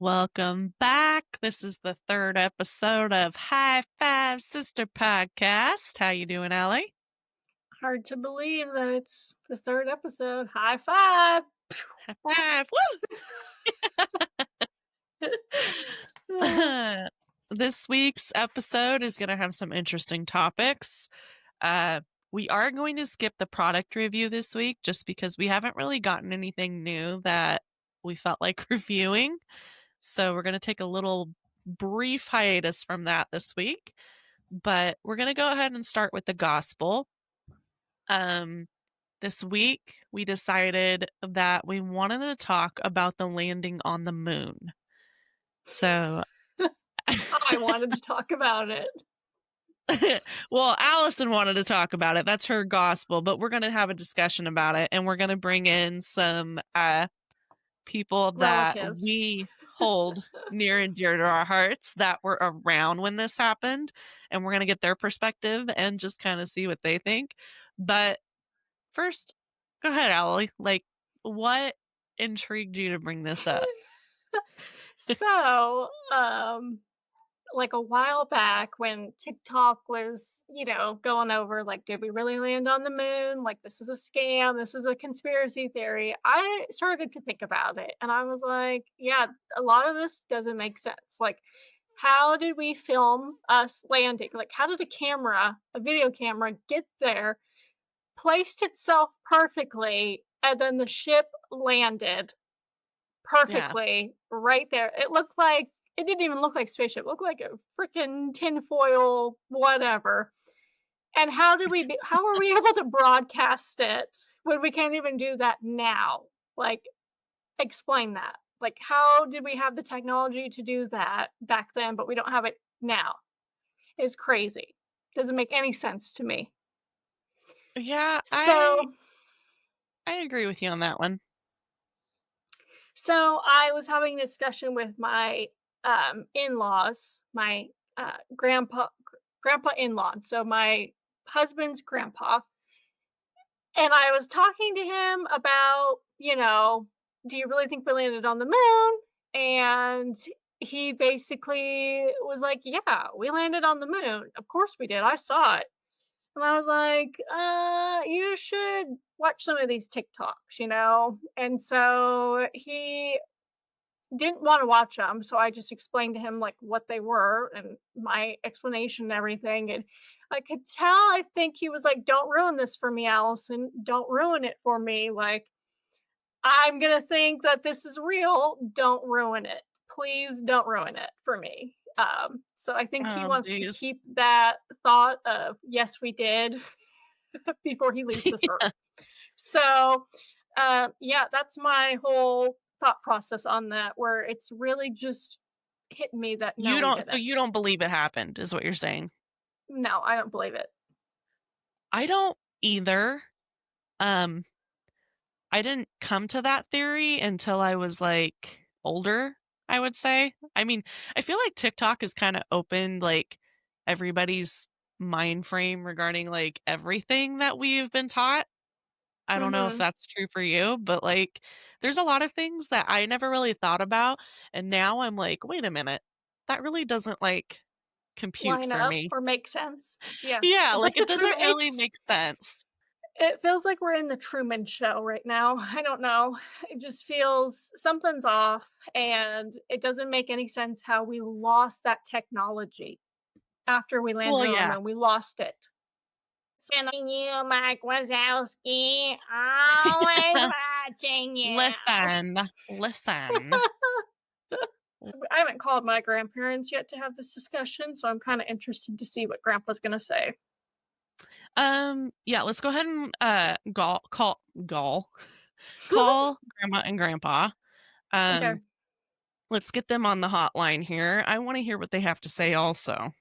Welcome back. This is the third episode of High Five Sister Podcast. How you doing, Allie? Hard to believe that it's the third episode. High five! High five! Woo! This week's episode is going to have some interesting topics. We are going to skip the product review this week just because we haven't really gotten anything new that we felt like reviewing. So we're going to take a little brief hiatus from that this week. But we're going to go ahead and start with the gospel. This week, we decided that we wanted to talk about the landing on the moon. So, I wanted to talk about it. well, Allison wanted to talk about it. That's her gospel, but we're going to have a discussion about it, and we're going to bring in some people that Relatives. we hold near and dear to our hearts that were around when this happened, and we're going to get their perspective and just kind of see what they think. But first, go ahead, Allie. Like, what intrigued you to bring this up? So, like a while back when TikTok was, going over like, did we really land on the moon? Like, this is a scam. This is a conspiracy theory. I started to think about it and I was like, yeah, a lot of this doesn't make sense. Like, how did we film us landing? Like, how did a video camera, get there, placed itself perfectly, and then the ship landed Yeah. perfectly right there? It didn't even look like a spaceship. It looked like a freaking tinfoil whatever. And how are we able to broadcast it when we can't even do that now? Like, explain that. Like, how did we have the technology to do that back then, but we don't have it now? It's crazy. Doesn't make any sense to me. Yeah, I So I agree with you on that one. So I was having a discussion with my in-laws, my grandpa in-law, so my husband's grandpa, and I was talking to him about, do you really think we landed on the moon? And he basically was like, yeah, we landed on the moon. Of course we did. I saw it. And I was like, you should watch some of these TikToks, And so he didn't wanna watch them, so I just explained to him, like, what they were and my explanation and everything, and I could tell, I think he was like, "Don't ruin this for me, Allison. Don't ruin it for me, like, I'm gonna think that this is real. Don't ruin it. Please don't ruin it for me." So I think he Oh, wants to geez. keep that thought of, "Yes, we did," before he leaves this earth. So, yeah, that's my whole thought process on that, where it's really just hit me that no, we So didn't. you don't believe it happened, is what you're saying? No, I don't believe it. I don't either. Um, I didn't come to that theory until I was like older, I would say. I mean, I feel like TikTok has kind of opened like everybody's mind frame regarding like everything that we've been taught. I don't know if Mhm. that's true for you, but like there's a lot of things that I never really thought about. And now I'm like, wait a minute, that really doesn't like compute Line for up me. or make sense. Yeah. Yeah, It's like like it the doesn't Truman really make sense. it feels like we're in the Truman Show right now. I don't know. It just feels something's off, and it doesn't make any sense how we lost that technology after we landed Well, on the yeah. moon. We lost it. And you, Mike Wazowski, always watching you. Listen, listen. I haven't called my grandparents yet to have this discussion, so I'm kinda interested to see what grandpa's gonna say. Yeah, let's go ahead and call grandma and grandpa. Okay, Um, let's get them on the hotline here. I want to hear what they have to say also,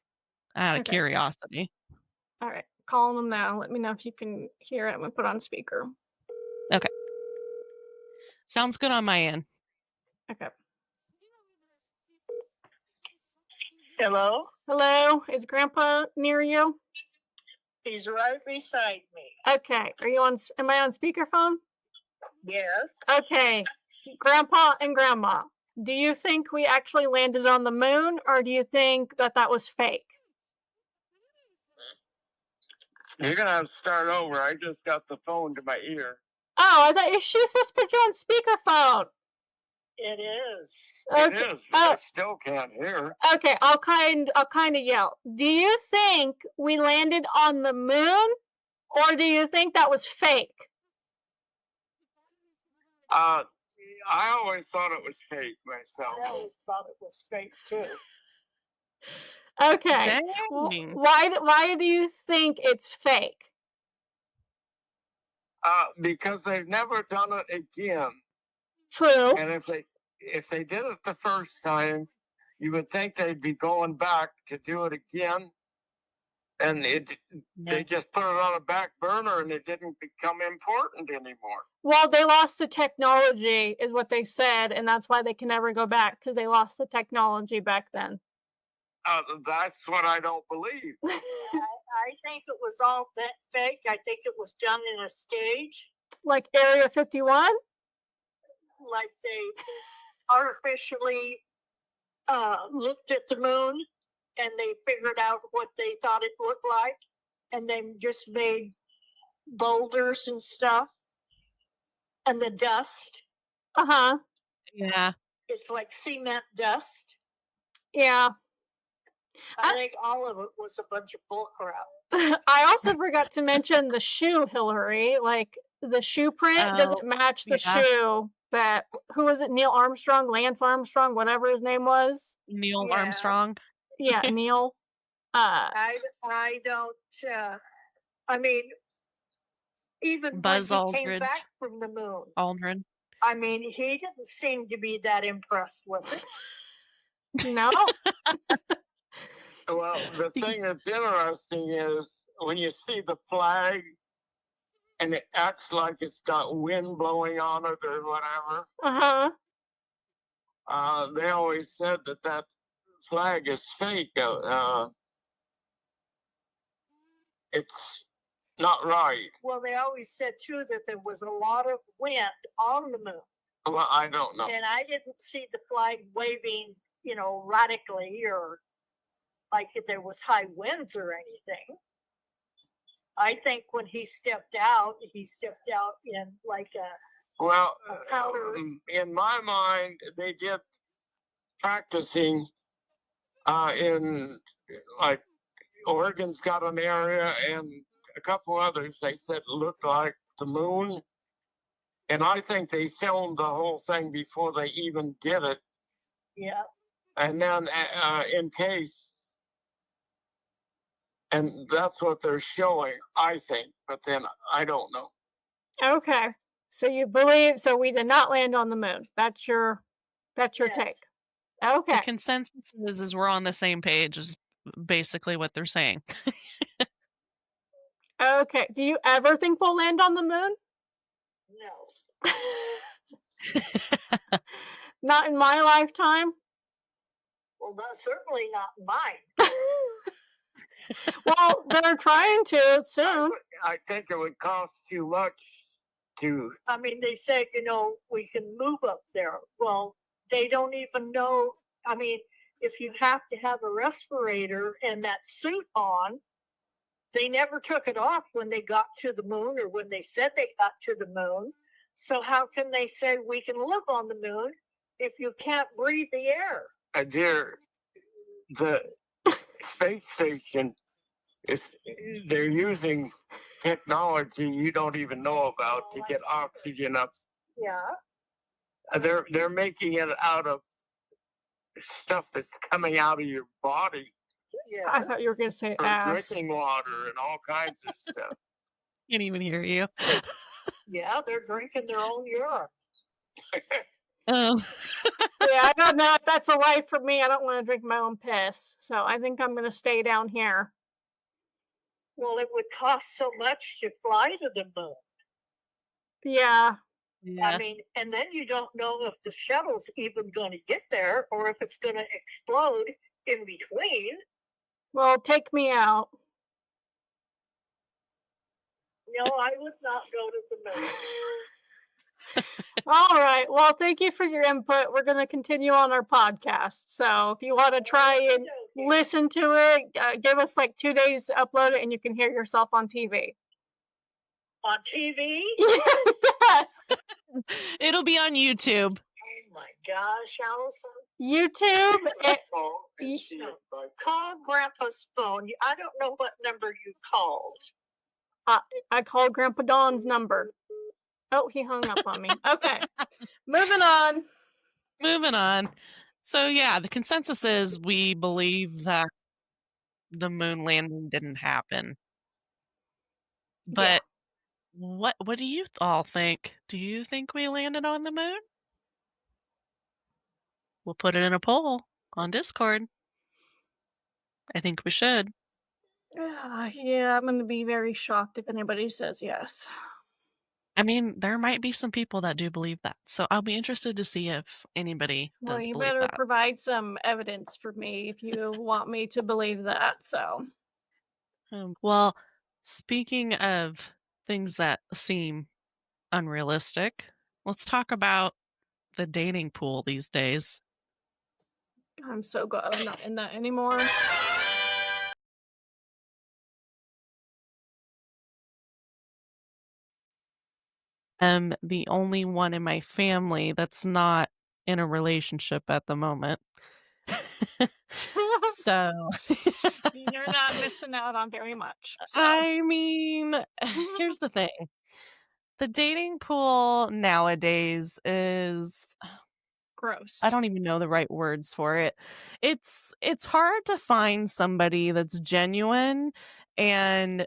out of okay, curiosity. alright. Calling them now. Let me know if you can hear it. I'm gonna put on speaker. Okay. Sounds good on my end. Okay. Hello? Hello, is grandpa near you? He's right beside me. Okay, am I on speakerphone? Yes. Okay, grandpa and grandma, Do you think we actually landed on the moon, or do you think that that was fake? You're gonna have to start over. I just got the phone to my ear. Oh, I thought she was supposed to put you on speakerphone. It is. It Okay. is, but I still can't hear. Okay, I'll kind of yell. Do you think we landed on the moon, or do you think that was fake? I always thought it was fake myself. I always thought it was fake too. Okay. Dang. Why do you think it's fake? Because they've never done it again. True. And if they did it the first time, you would think they'd be going back to do it again. And Yeah. they just put it on a back burner and it didn't become important anymore. Well, they lost the technology, is what they said, and that's why they can never go back because they lost the technology back then. That's what I don't believe. I think it was all fake. I think it was done in a stage. Like Area 51? Like they artificially looked at the moon and they figured out what they thought it looked like, and they just made boulders and stuff, and the dust. Uh-huh. Yeah. It's like cement dust. Yeah. I think all of it was a bunch of bullcrap. I also forgot to mention the shoe, Hillary. Like, the shoe print doesn't Oh, match the yeah. shoe that, who was it? Neil Armstrong, Lance Armstrong, whatever his name was. Neil Yeah. Armstrong. Yeah, Neil. I don't. I mean, even Buzz when he came Aldrin. back from the moon, Aldrin. I mean, he didn't seem to be that impressed with it. No. Well, the thing that's interesting is when you see the flag and it acts like it's got wind blowing on it or whatever, Uh-huh. they always said that flag is fake. It's not right. Well, they always said too that there was a lot of wind on the moon, Well, I don't know. and I didn't see the flag waving, radically or like if there was high winds or anything. I think when he stepped out in like a Well, powder. in my mind, they did practicing in like Oregon's got an area and a couple others. They said looked like the moon, and I think they filmed the whole thing before they even did it. Yeah. And then in case, and that's what they're showing, I think. But then I don't know. Okay. So you believe, so we did not land on the moon. That's your Yes. take. The Okay. consensus is we're on the same page is basically what they're saying. Okay. Do you ever think we'll land on the moon? No. Not in my lifetime. Well, certainly not mine. Well, they're trying to soon. I think it would cost too much to. I mean, they say, we can move up there. Well, they don't even know. I mean, if you have to have a respirator and that suit on, they never took it off when they got to the moon or when they said they got to the moon. So how can they say we can live on the moon if you can't breathe the air? Dear, the space station they're using technology you don't even know about to get oxygen up. Yeah. They're making it out of stuff that's coming out of your body Yeah. I thought you were going to say for ass. drinking water and all kinds of stuff. Can't even hear you. Yeah, they're drinking their own urine. Oh. Yeah, I don't know if that's a life for me. I don't want to drink my own piss. So I think I'm going to stay down here. Well, it would cost so much to fly to the moon. Yeah. Yeah. I mean, and then you don't know if the shuttle's even going to get there or if it's going to explode in between. Well, take me out. No, I would not go to the moon. All right. Well, thank you for your input. We're going to continue on our podcast. So if you want to try and listen to it, give us like 2 days to upload it and you can hear yourself on TV. On TV? Yes. It'll be on YouTube. Oh my gosh, Allison. YouTube. Oh, and Y- see it, but Call Grandpa's phone. I don't know what number you called. I called Grandpa Don's number. Oh, he hung up on me. Okay. Moving on. Moving on. So yeah, the consensus is we believe that the moon landing didn't happen. Yeah. But what do you all think? Do you think we landed on the moon? We'll put it in a poll on Discord. I think we should. Yeah, I'm going to be very shocked if anybody says yes. I mean, there might be some people that do believe that. So I'll be interested to see if anybody Well, does you believe better that. provide some evidence for me if you want me to believe that. So, Well, speaking of things that seem unrealistic, let's talk about the dating pool these days. I'm so glad I'm not in that anymore. I'm the only one in my family that's not in a relationship at the moment. So, You're not missing out on very much. So, I mean, here's the thing. The dating pool nowadays is I gross. don't even know the right words for it. It's hard to find somebody that's genuine and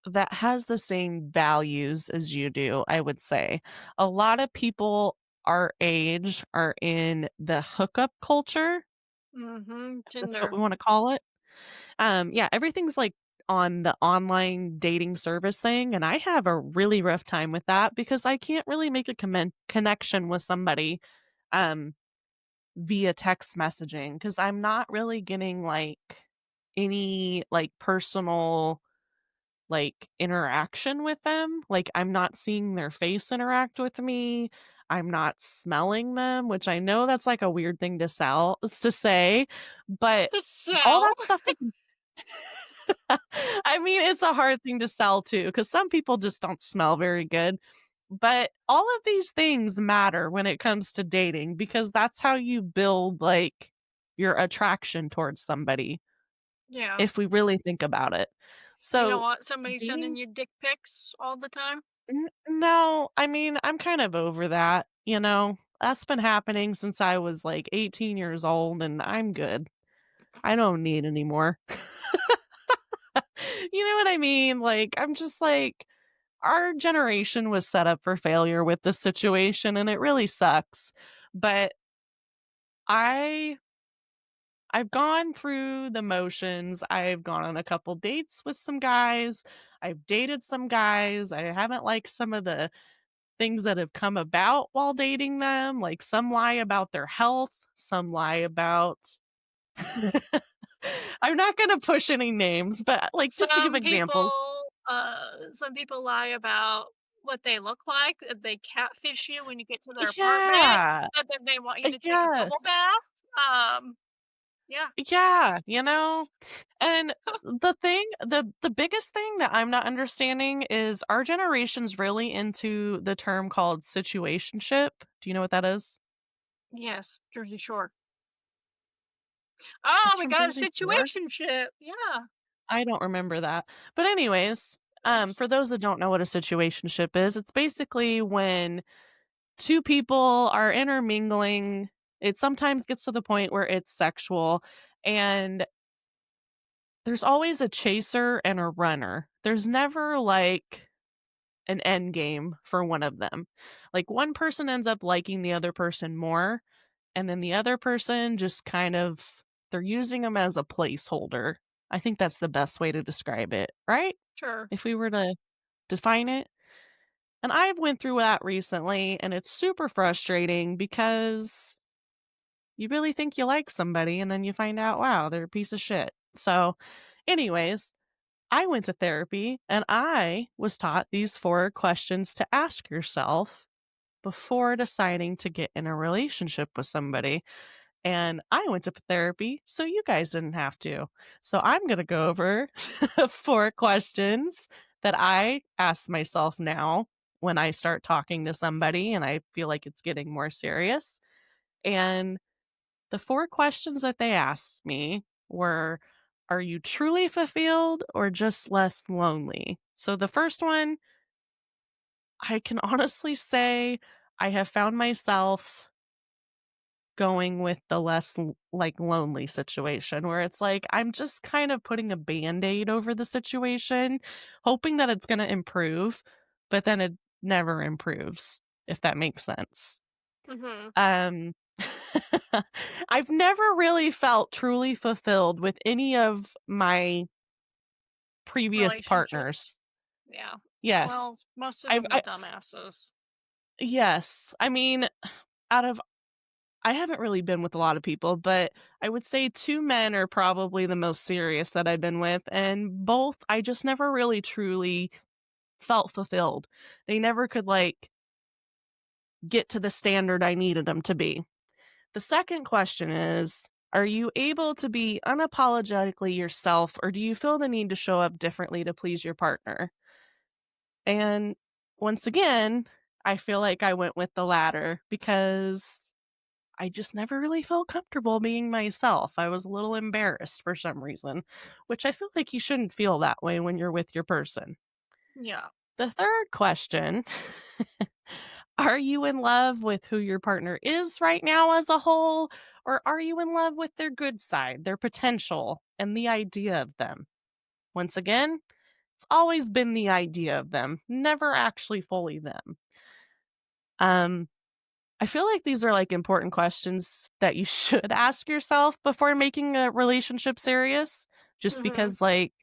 that has the same values as you do, I would say. A lot of people our age are in the hookup culture, if that's what Tinder. we wanna call it. Yeah, everything's, like, on the online dating service thing, and I have a really rough time with that because I can't really make a connection with somebody, um, via text messaging because 'cause I'm not really getting, like, any, like, personal like, interaction with them. Like, I'm not seeing their face interact with me. I'm not smelling them, which I know that's, like, a weird thing to say, but To all sell. that stuff is I mean, it's a hard thing to sell too, because some people just don't smell very good, but all of these things matter when it comes to dating because that's how you build, like, your attraction towards somebody, Yeah. if we really think about it. You don't So, want somebody sending dating you dick pics all the time? No, I mean, I'm kind of over that, you know? That's been happening since I was, like, 18 years old, and I'm good. I don't need any more. You know what I mean? Like, I'm just like, our generation was set up for failure with this situation, and it really sucks. But I I've gone through the motions. I've gone on a couple dates with some guys. I've dated some guys. I haven't liked some of the things that have come about while dating them, like some lie about their health, some lie about I'm not gonna push any names, but, like, just to give examples. Some people lie about what they look like. They catfish you when you get to their apartment, Yeah, but then they want you to take a yes, bubble bath. Yeah. yeah, you know? And the biggest thing that I'm not understanding is our generation's really into the term called situationship. Do you know what that is? Yes, Jersey Shore. Oh, It's we from got a Jersey Shore? situationship. Yeah. I don't remember that. But anyways, for those that don't know what a situationship is, it's basically when 2 people are intermingling. It sometimes gets to the point where it's sexual, and there's always a chaser and a runner. There's never, like, an end game for one of them. Like, one person ends up liking the other person more, and then the other person just kind of they're using them as a placeholder. I think that's the best way to describe it, right? Sure. If we were to define it. And I went through that recently, and it's super frustrating because you really think you like somebody, and then you find out, wow, they're a piece of shit. So, anyways, I went to therapy and I was taught these 4 questions to ask yourself before deciding to get in a relationship with somebody. And I went to therapy, so you guys didn't have to. So I'm going to go over 4 questions that I ask myself now when I start talking to somebody and I feel like it's getting more serious. And the 4 questions that they asked me were, are you truly fulfilled or just less lonely? So the first one, I can honestly say I have found myself going with the like lonely situation where it's like I'm just kind of putting a band-aid over the situation, hoping that it's going to improve, but then it never improves, if that makes sense. Mhm. Um I've never really felt truly fulfilled with any of my previous Relationships. partners. Yeah. Yes. Well, most of I've them were I dumbasses. yes. I mean, out of I haven't really been with a lot of people, but I would say 2 men are probably the most serious that I've been with, and both I just never really truly felt fulfilled. They never could, like, get to the standard I needed them to be. The second question is, are you able to be unapologetically yourself, or do you feel the need to show up differently to please your partner? And once again, I feel like I went with the latter because I just never really felt comfortable being myself. I was a little embarrassed for some reason, which I feel like you shouldn't feel that way when you're with your person. Yeah. The third question, are you in love with who your partner is right now as a whole, or are you in love with their good side, their potential, and the idea of them? Once again, it's always been the idea of them, never actually fully them. Um, I feel like these are like important questions that you should ask yourself before making a relationship serious, just Mhm. because, like,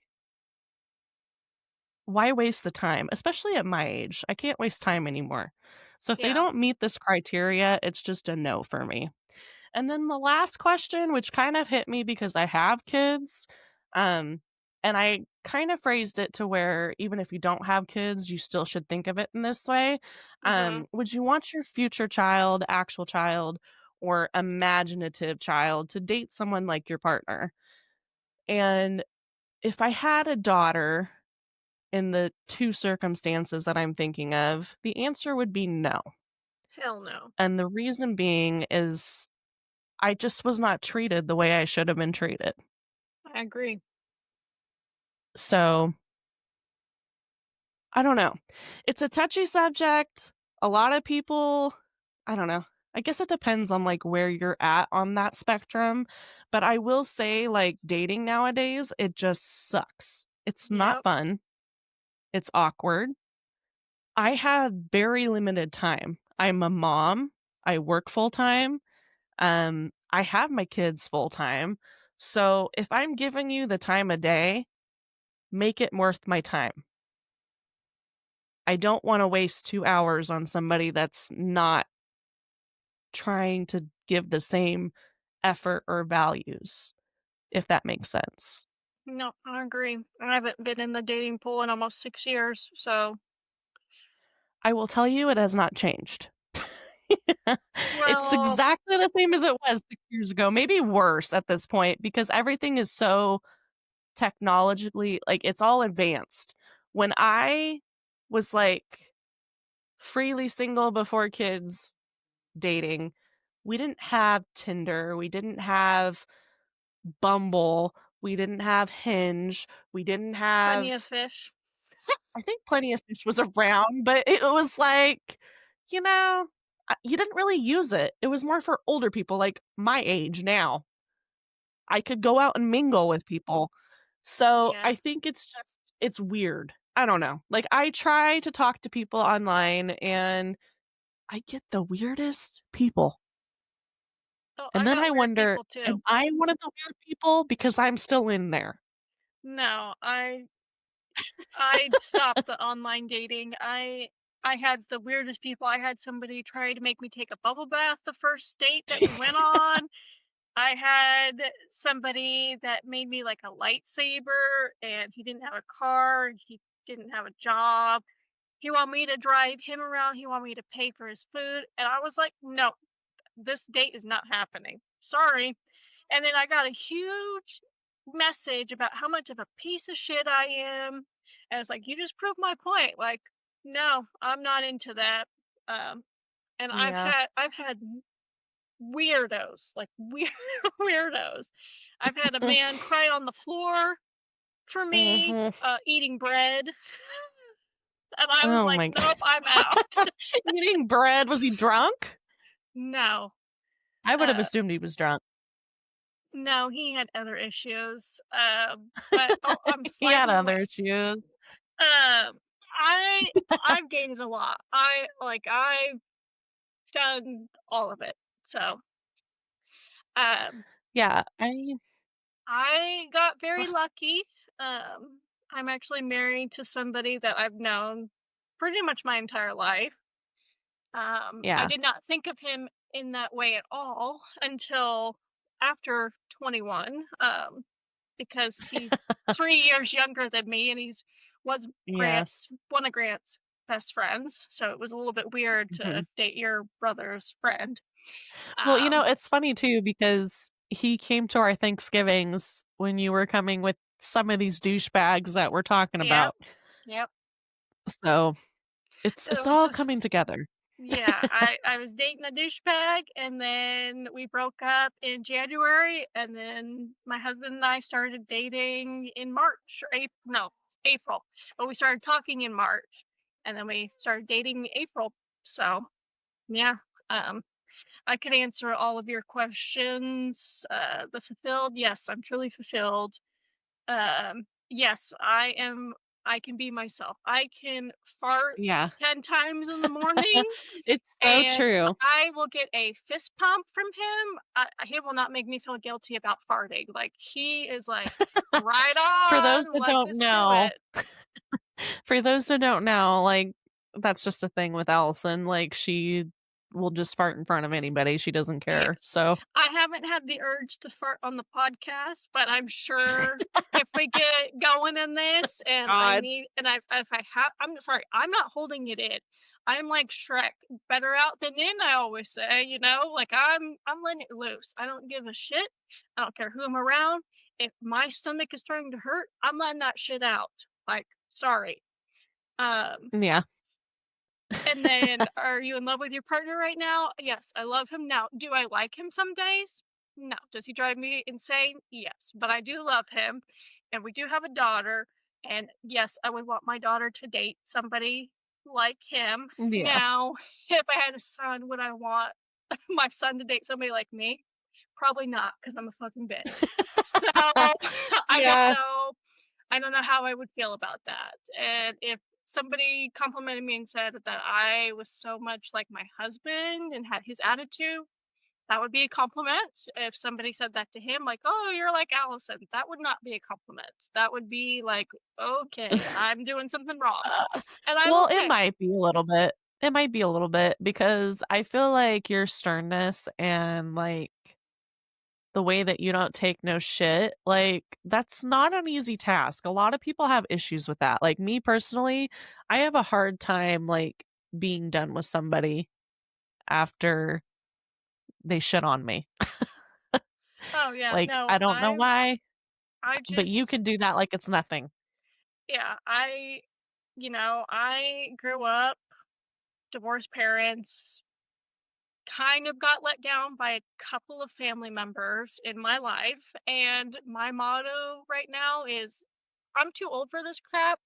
why waste the time? Especially at my age. I can't waste time anymore. So if they Yeah. don't meet this criteria, it's just a no for me. And then the last question, which kind of hit me because I have kids, um, and I kind of phrased it to where even if you don't have kids, you still should think of it in this way. Mhm. Would you want your future child, actual child, or imaginative child to date someone like your partner? And if I had a daughter in the 2 circumstances that I'm thinking of, the answer would be no. Hell no. And the reason being is I just was not treated the way I should have been treated. I agree. So, I don't know. It's a touchy subject. A lot of people, I don't know. I guess it depends on like where you're at on that spectrum, but I will say like dating nowadays, it just sucks. It's not Yep. fun. It's awkward. I have very limited time. I'm a mom. I work full time. I have my kids full time. So, if I'm giving you the time of day, make it worth my time. I don't wanna waste 2 hours on somebody that's not trying to give the same effort or values, if that makes sense. No, I agree. I haven't been in the dating pool in almost 6 years, so I will tell you it has not changed. It's well, exactly the same as it was 6 years ago, maybe worse at this point because everything is so technologically like, it's all advanced. When I was, like, freely single before kids dating, we didn't have Tinder, we didn't have Bumble, we didn't have Hinge, we didn't plenty of have fish. I think Plenty of Fish was around, but it was like, you know, you didn't really use it. It was more for older people like my age now. I could go out and mingle with people. So, Yeah. I think it's weird. I don't know. Like, I try to talk to people online, and I get the weirdest people. Oh, And I then got I weird wonder, people too. am I one of the weird people because I'm still in there? No, I stopped the online dating. I had the weirdest people. I had somebody try to make me take a bubble bath the first date that we went on. I had somebody that made me like a lightsaber and he didn't have a car, he didn't have a job. He want me to drive him around, he want me to pay for his food, and I was like, "No, this date is not happening. Sorry." And then I got a huge message about how much of a piece of shit I am, and it's like, "You just proved my point." Like, no, I'm not into that. Um, and Yeah. I've had weirdos, like weird weirdos. I've had a man cry on the floor for me, Mhm. eating bread, and I was Oh like, my "Nope, god. I'm out." Eating bread, was he drunk? No, I would have uh, assumed he was drunk. no, he had other issues, but I'm He had slightly aware. other issues. Um, I I've dated a lot. I've done all of it. So, um, Yeah, I got very lucky. Um, I'm actually married to somebody that I've known pretty much my entire life. I yeah. did not think of him in that way at all until after 21, because he's 3 years younger than me, and was Yes. one of Grant's best friends, so it was a little bit weird to Mhm. date your brother's friend. Well, Um, it's funny too because he came to our Thanksgivings when you were coming with some of these douchebags that we're talking yep, about. yep. So, it's So it's all just coming together. yeah, I was dating a douchebag, and then we broke up in January, and then my husband and I started dating in March or April. No, April. But we started talking in March, and then we started dating April. So yeah, um, I could answer all of your questions. The fulfilled, yes, I'm truly fulfilled. Yes, I can be myself. I can fart Yeah. 10 times in the morning, It's so and true. I will get a fist pump from him. He will not make me feel guilty about farting. Like, he is like, "Right For those on, that don't let's do know it." For those who don't know, like, that's just a thing with Allison, like, she will just fart in front of anybody, she doesn't care, Yes. so I haven't had the urge to fart on the podcast, but I'm sure if we get going in this and I God. need and if I have I'm sorry, I'm not holding it in. I'm like Shrek, better out than in, I always say, like I'm letting it loose. I don't give a shit. I don't care who I'm around. If my stomach is starting to hurt, I'm letting that shit out. Like, sorry. Um Yeah. and then, are you in love with your partner right now? Yes, I love him now. Do I like him some days? No. Does he drive me insane? Yes, but I do love him, and we do have a daughter. And yes, I would want my daughter to date somebody like him. Yeah. Now, if I had a son, would I want my son to date somebody like me? Probably not, because I'm a fucking bitch. So I don't Yeah. know. I don't know how I would feel about that. And if somebody complimented me and said that I was so much like my husband and had his attitude, that would be a compliment. If somebody said that to him, like, "Oh, you're like Allison," that would not be a compliment. That would be like, "Okay, I'm doing something wrong." Uh, And I'm well, it okay. might be a little bit. It might be a little bit because I feel like your sternness and, like, the way that you don't take no shit, like, that's not an easy task. A lot of people have issues with that. Like, me personally, I have a hard time, like, being done with somebody after they shit on me. Oh, yeah, Like, no, I don't know why, I but you just can do that like it's nothing. yeah, I grew up, divorced parents, kind of got let down by a couple of family members in my life, and my motto right now is, "I'm too old for this crap.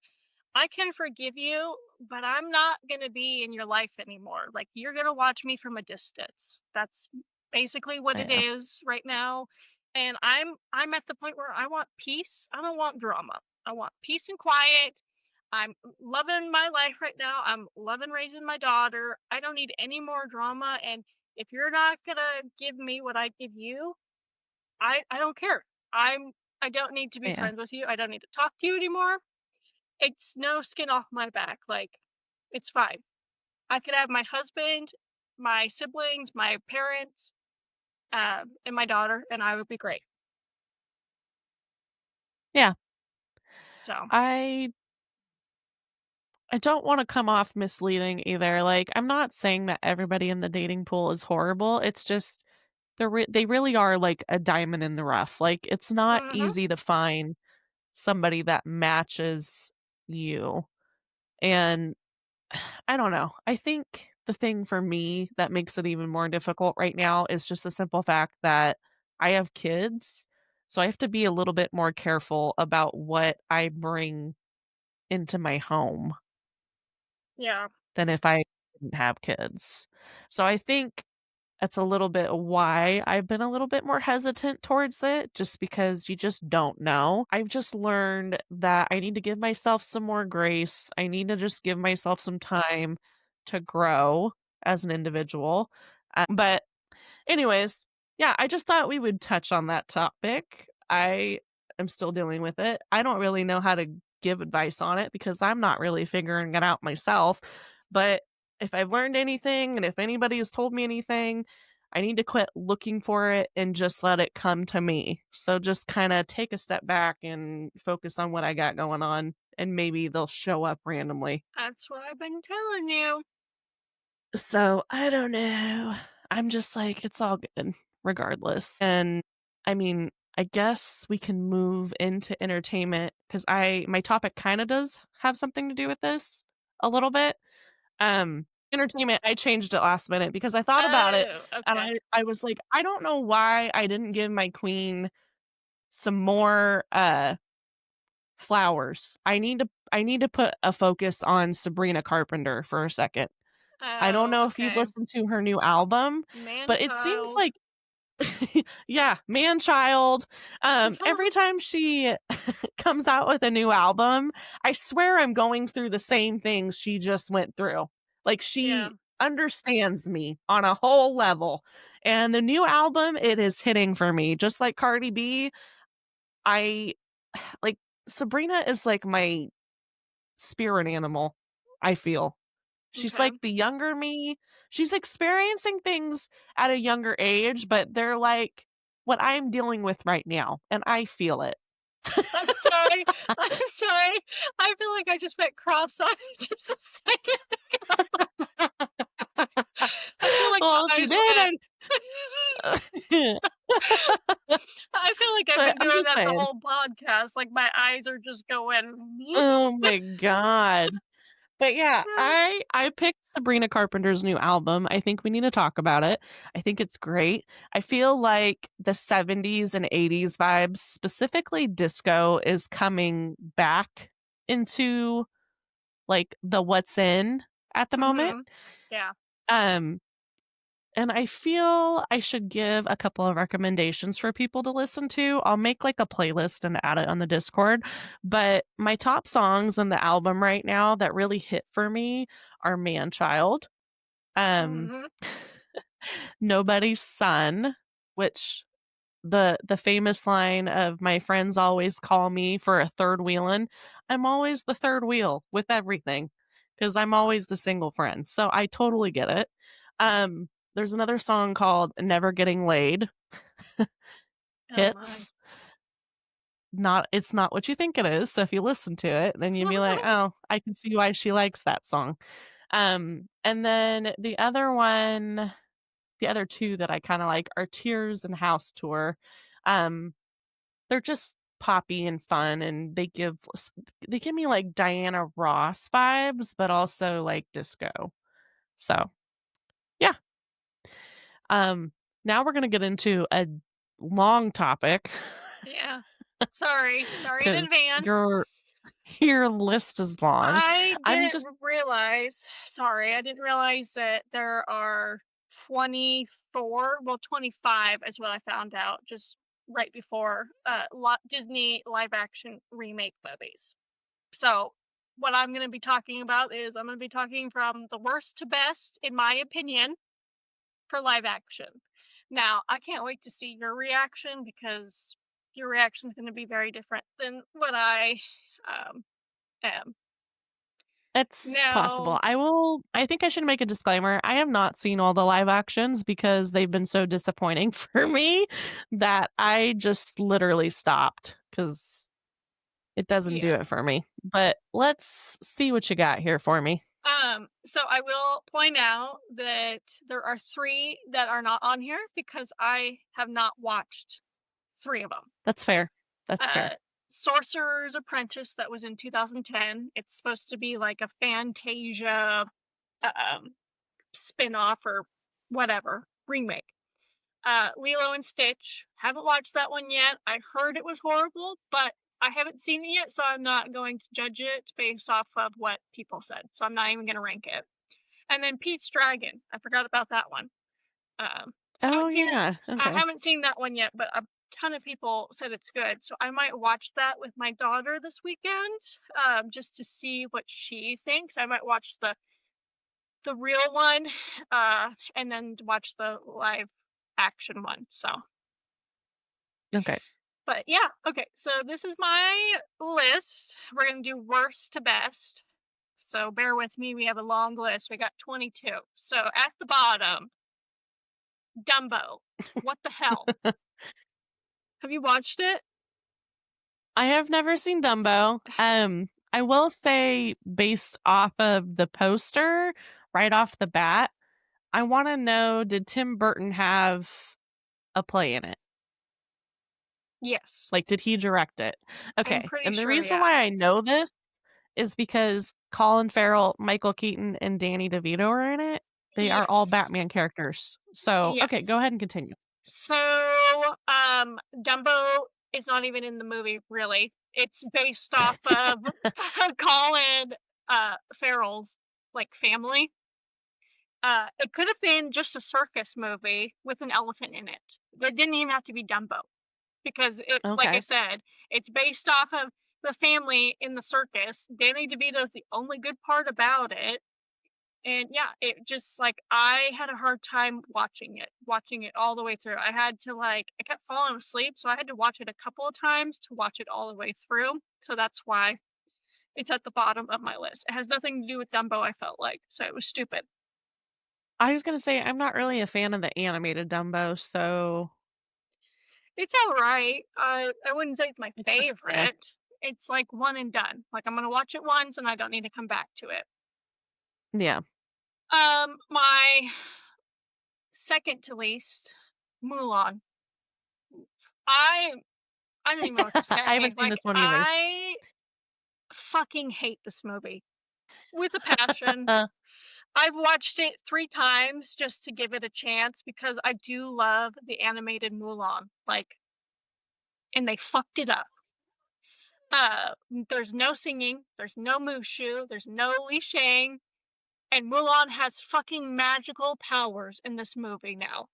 I can forgive you, but I'm not gonna be in your life anymore. Like, you're gonna watch me from a distance." That's basically what it Yeah, is right now, and I'm at the point where I want peace. I don't want drama. I want peace and quiet. I'm loving my life right now. I'm loving raising my daughter. I don't need any more drama, and if you're not gonna give me what I give you, I don't care. I don't need to be yeah, friends with you. I don't need to talk to you anymore. It's no skin off my back, like, it's fine. I could have my husband, my siblings, my parents, and my daughter, and I would be great. yeah. So, I I don't wanna come off misleading either, like, I'm not saying that everybody in the dating pool is horrible, it's just they really are like a diamond in the rough, like, it's not Mhm. easy to find somebody that matches you, and I don't know, I think the thing for me that makes it even more difficult right now is just the simple fact that I have kids, so I have to be a little bit more careful about what I bring into my home Yeah. than if I didn't have kids. So I think that's a little bit why I've been a little bit more hesitant towards it, just because you just don't know. I've just learned that I need to give myself some more grace. I need to just give myself some time to grow as an individual. But anyways, yeah, I just thought we would touch on that topic. I am still dealing with it. I don't really know how to give advice on it because I'm not really figuring it out myself. But if I've learned anything and if anybody has told me anything, I need to quit looking for it and just let it come to me. So just kind of take a step back and focus on what I got going on, and maybe they'll show up randomly. That's what I've been telling you. So, I don't know. I'm just like, it's all good regardless. And I mean, I guess we can move into entertainment because my topic kind of does have something to do with this a little bit. Entertainment, I changed it last minute because I thought about it Oh, and okay. I was like, I don't know why I didn't give my queen some more flowers. I need to put a focus on Sabrina Carpenter for a second. I don't Oh, know if you've okay. listened to her new album, but it seems Man-child. like yeah, man-child. Every time she comes out with a new album, I swear I'm going through the same things she just went through. Like, Yeah. she understands me on a whole level, and the new album, it is hitting for me. Just like Cardi B, I like, Sabrina is like my spirit animal, I feel. She's Okay. like the younger me. She's experiencing things at a younger age, but they're like what I'm dealing with right now, and I feel it. I'm sorry. I'm sorry. I feel like I just went cross-eyed just a second. I feel like Well, my she eyes did, went. and I feel like I've but been I'm doing just that the saying. whole podcast, like, my eyes are just going. Oh my god. But yeah, I picked Sabrina Carpenter's new album. I think we need to talk about it. I think it's great. I feel like the 70s and 80s vibes, specifically disco, is coming back into like the what's in at the moment. Mhm. Yeah. Um and I feel I should give a couple of recommendations for people to listen to. I'll make like a playlist and add it on the Discord. But my top songs on the album right now that really hit for me are Man Child, um, Mhm. Nobody's Son, which the famous line of my friends always call me for a third wheelin'. I'm always the third wheel with everything because I'm always the single friend. So I totally get it. There's another song called Never Getting Laid. Oh my. Hits. Not it's not what you think it is. So if you listen to it, then you'd be like, "Oh, I can see why she likes that song." And then the other two that I kinda like are Tears and House Tour. Um, they're just poppy and fun, and they give me, like, Diana Ross vibes, but also, like, disco. So, yeah. Um, Now we're gonna get into a long topic Yeah. Sorry. Sorry in because advance. your your list is long. I I'm didn't just realize, sorry, I didn't realize that there are 24, well, 25 is what I found out just right before Disney live action remake movies. So, what I'm going to be talking about is I'm going to be talking from the worst to best, in my opinion, for live action. Now, I can't wait to see your reaction because your reaction is going to be very different than what I am. it's possible. Now, I think I should make a disclaimer. I have not seen all the live actions because they've been so disappointing for me that I just literally stopped because It doesn't do Yeah. it for me. But let's see what you got here for me. So I will point out that there are 3 that are not on here because I have not watched 3 of them. That's fair. That's Uh, fair. Sorcerer's Apprentice, that was in 2010. It's supposed to be like a Fantasia, um, spin-off or whatever, remake. Lilo and Stitch, haven't watched that one yet. I heard it was horrible, but I haven't seen it yet, so I'm not going to judge it based off of what people said, so I'm not even gonna rank it. And then Pete's Dragon, I forgot about that one. Oh, Haven't seen it yeah. I Okay. haven't seen that one yet, but a ton of people said it's good, so I might watch that with my daughter this weekend, just to see what she thinks. I might watch the real one, and then watch the live action one, so Okay. but yeah, okay, so this is my list. We're gonna do worst to best. So bear with me, we have a long list. We got 22. So at the bottom, Dumbo. What the hell? Have you watched it? I have never seen Dumbo. I will say based off of the poster, right off the bat, I wanna know, did Tim Burton have a play in it? Yes. Like, did he direct it? I'm Okay, pretty and the sure, reason yeah. why I know this is because Colin Farrell, Michael Keaton, and Danny DeVito are in it. They are all Yes. Batman characters. So, okay, go Yes. ahead and continue. So, Dumbo is not even in the movie, really. It's based off of Colin Farrell's like family. It could have been just a circus movie with an elephant in it. It didn't even have to be Dumbo because it, like I Okay. said, it's based off of the family in the circus. Danny DeVito's the only good part about it. And yeah, it just like I had a hard time watching it all the way through. I had to like I kept falling asleep, so I had to watch it a couple of times to watch it all the way through. So that's why it's at the bottom of my list. It has nothing to do with Dumbo, I felt like. So it was stupid. I was gonna say I'm not really a fan of the animated Dumbo, so It's all right. I wouldn't say it's my it's just favorite. It's like one and done. Like I'm gonna watch it once and I don't need to come back to it. yeah. My second to least, Mulan. I I don't even know what to I say. haven't seen Like this one either. I fucking hate this movie with a passion. I've watched it 3 times just to give it a chance because I do love the animated Mulan. Like, and they fucked it up. There's no singing, there's no Mushu, there's no Li Shang, and Mulan has fucking magical powers in this movie now.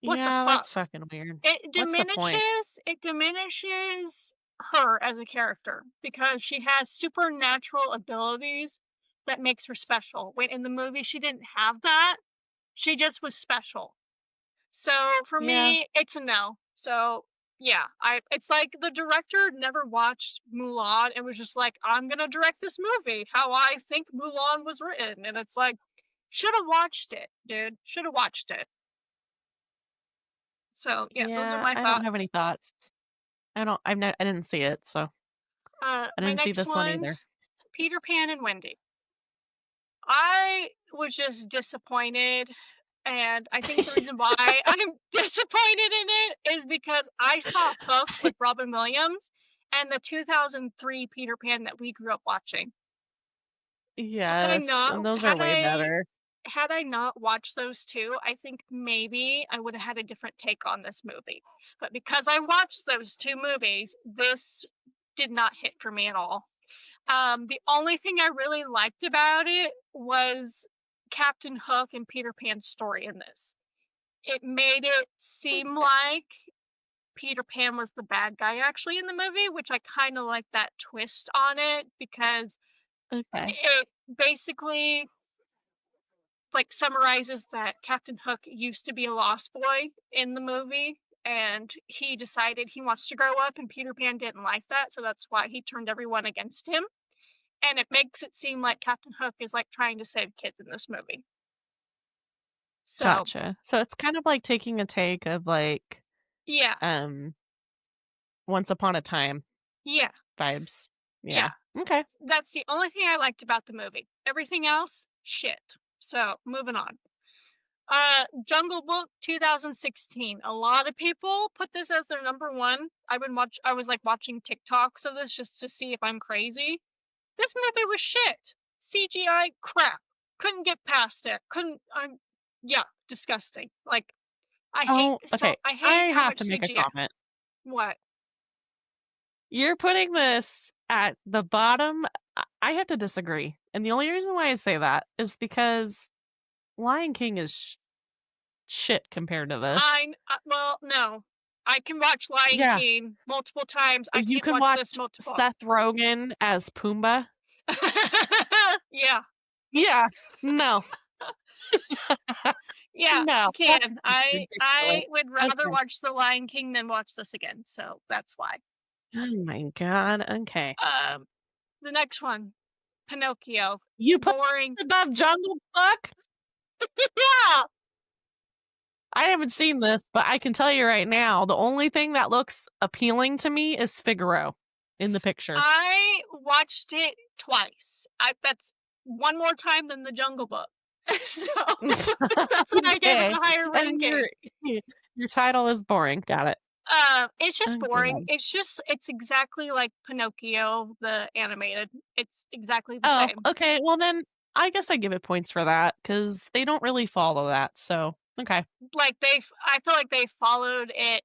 What the Yeah, fuck? that's fucking weird. It What's the point? diminishes her as a character because she has supernatural abilities that makes her special. When in the movie she didn't have that, she just was special. So for Yeah. me, it's a no. So yeah, I it's like the director never watched Mulan and was just like, I'm gonna direct this movie how I think Mulan was written. And it's like, should have watched it, dude. Should have watched it. So yeah, those are Yeah, my I don't have any thoughts. thoughts. I didn't see it, so I My didn't see next this one one, either. Peter Pan and Wendy. I was just disappointed, and I think the reason why I'm disappointed in it is because I saw Hook with Robin Williams and the 2003 Peter Pan that we grew up watching. Yes, and those are way better. Had I not watched those 2, I think maybe I would have had a different take on this movie. But because I watched those 2 movies, this did not hit for me at all. The only thing I really liked about it was Captain Hook and Peter Pan's story in this. It made it seem like Peter Pan was the bad guy actually in the movie, which I kind of like that twist on it because Okay, it basically like summarizes that Captain Hook used to be a lost boy in the movie and he decided he wants to grow up and Peter Pan didn't like that, so that's why he turned everyone against him. And it makes it seem like Captain Hook is like trying to save kids in this movie. So, gotcha. So it's kind of like taking a take of like, yeah. um, Once Upon a Time Yeah, vibes. yeah. Yeah. Okay. That's the only thing I liked about the movie. Everything else, shit. So, moving on. Jungle Book 2016. A lot of people put this as their number one. I was like watching TikToks of this just to see if I'm crazy. This movie was shit. CGI crap. Couldn't get past it. Yeah, disgusting. Like, Oh, okay. I I hate how have much to make a CGI. comment. What? You're putting this at the bottom. I have to disagree. And the only reason why I say that is because Lion King is shit compared to this. Well, no. I can watch Lion Yeah. King multiple times. I You can't can watch this watch multiple. Seth Rogen as Pumbaa. Yeah. Yeah. No. Yeah, No. That's can. just I ridiculous. would rather Okay. watch The Lion King than watch this again, so that's why. Oh my god. Okay. Um, the next one, Pinocchio. You put Boring. it above Jungle Book? Yeah! I haven't seen this, but I can tell you right now, the only thing that looks appealing to me is Figaro in the picture. I watched it twice. That's one more time than The Jungle Book. So, that's why I gave it Okay. the higher And ranking. your title is boring. Got it. It's just Oh boring. god. It's exactly like Pinocchio, the animated. It's exactly the Oh, same. okay. Well then I guess I give it points for that because they don't really follow that. So okay. Like I feel like they followed it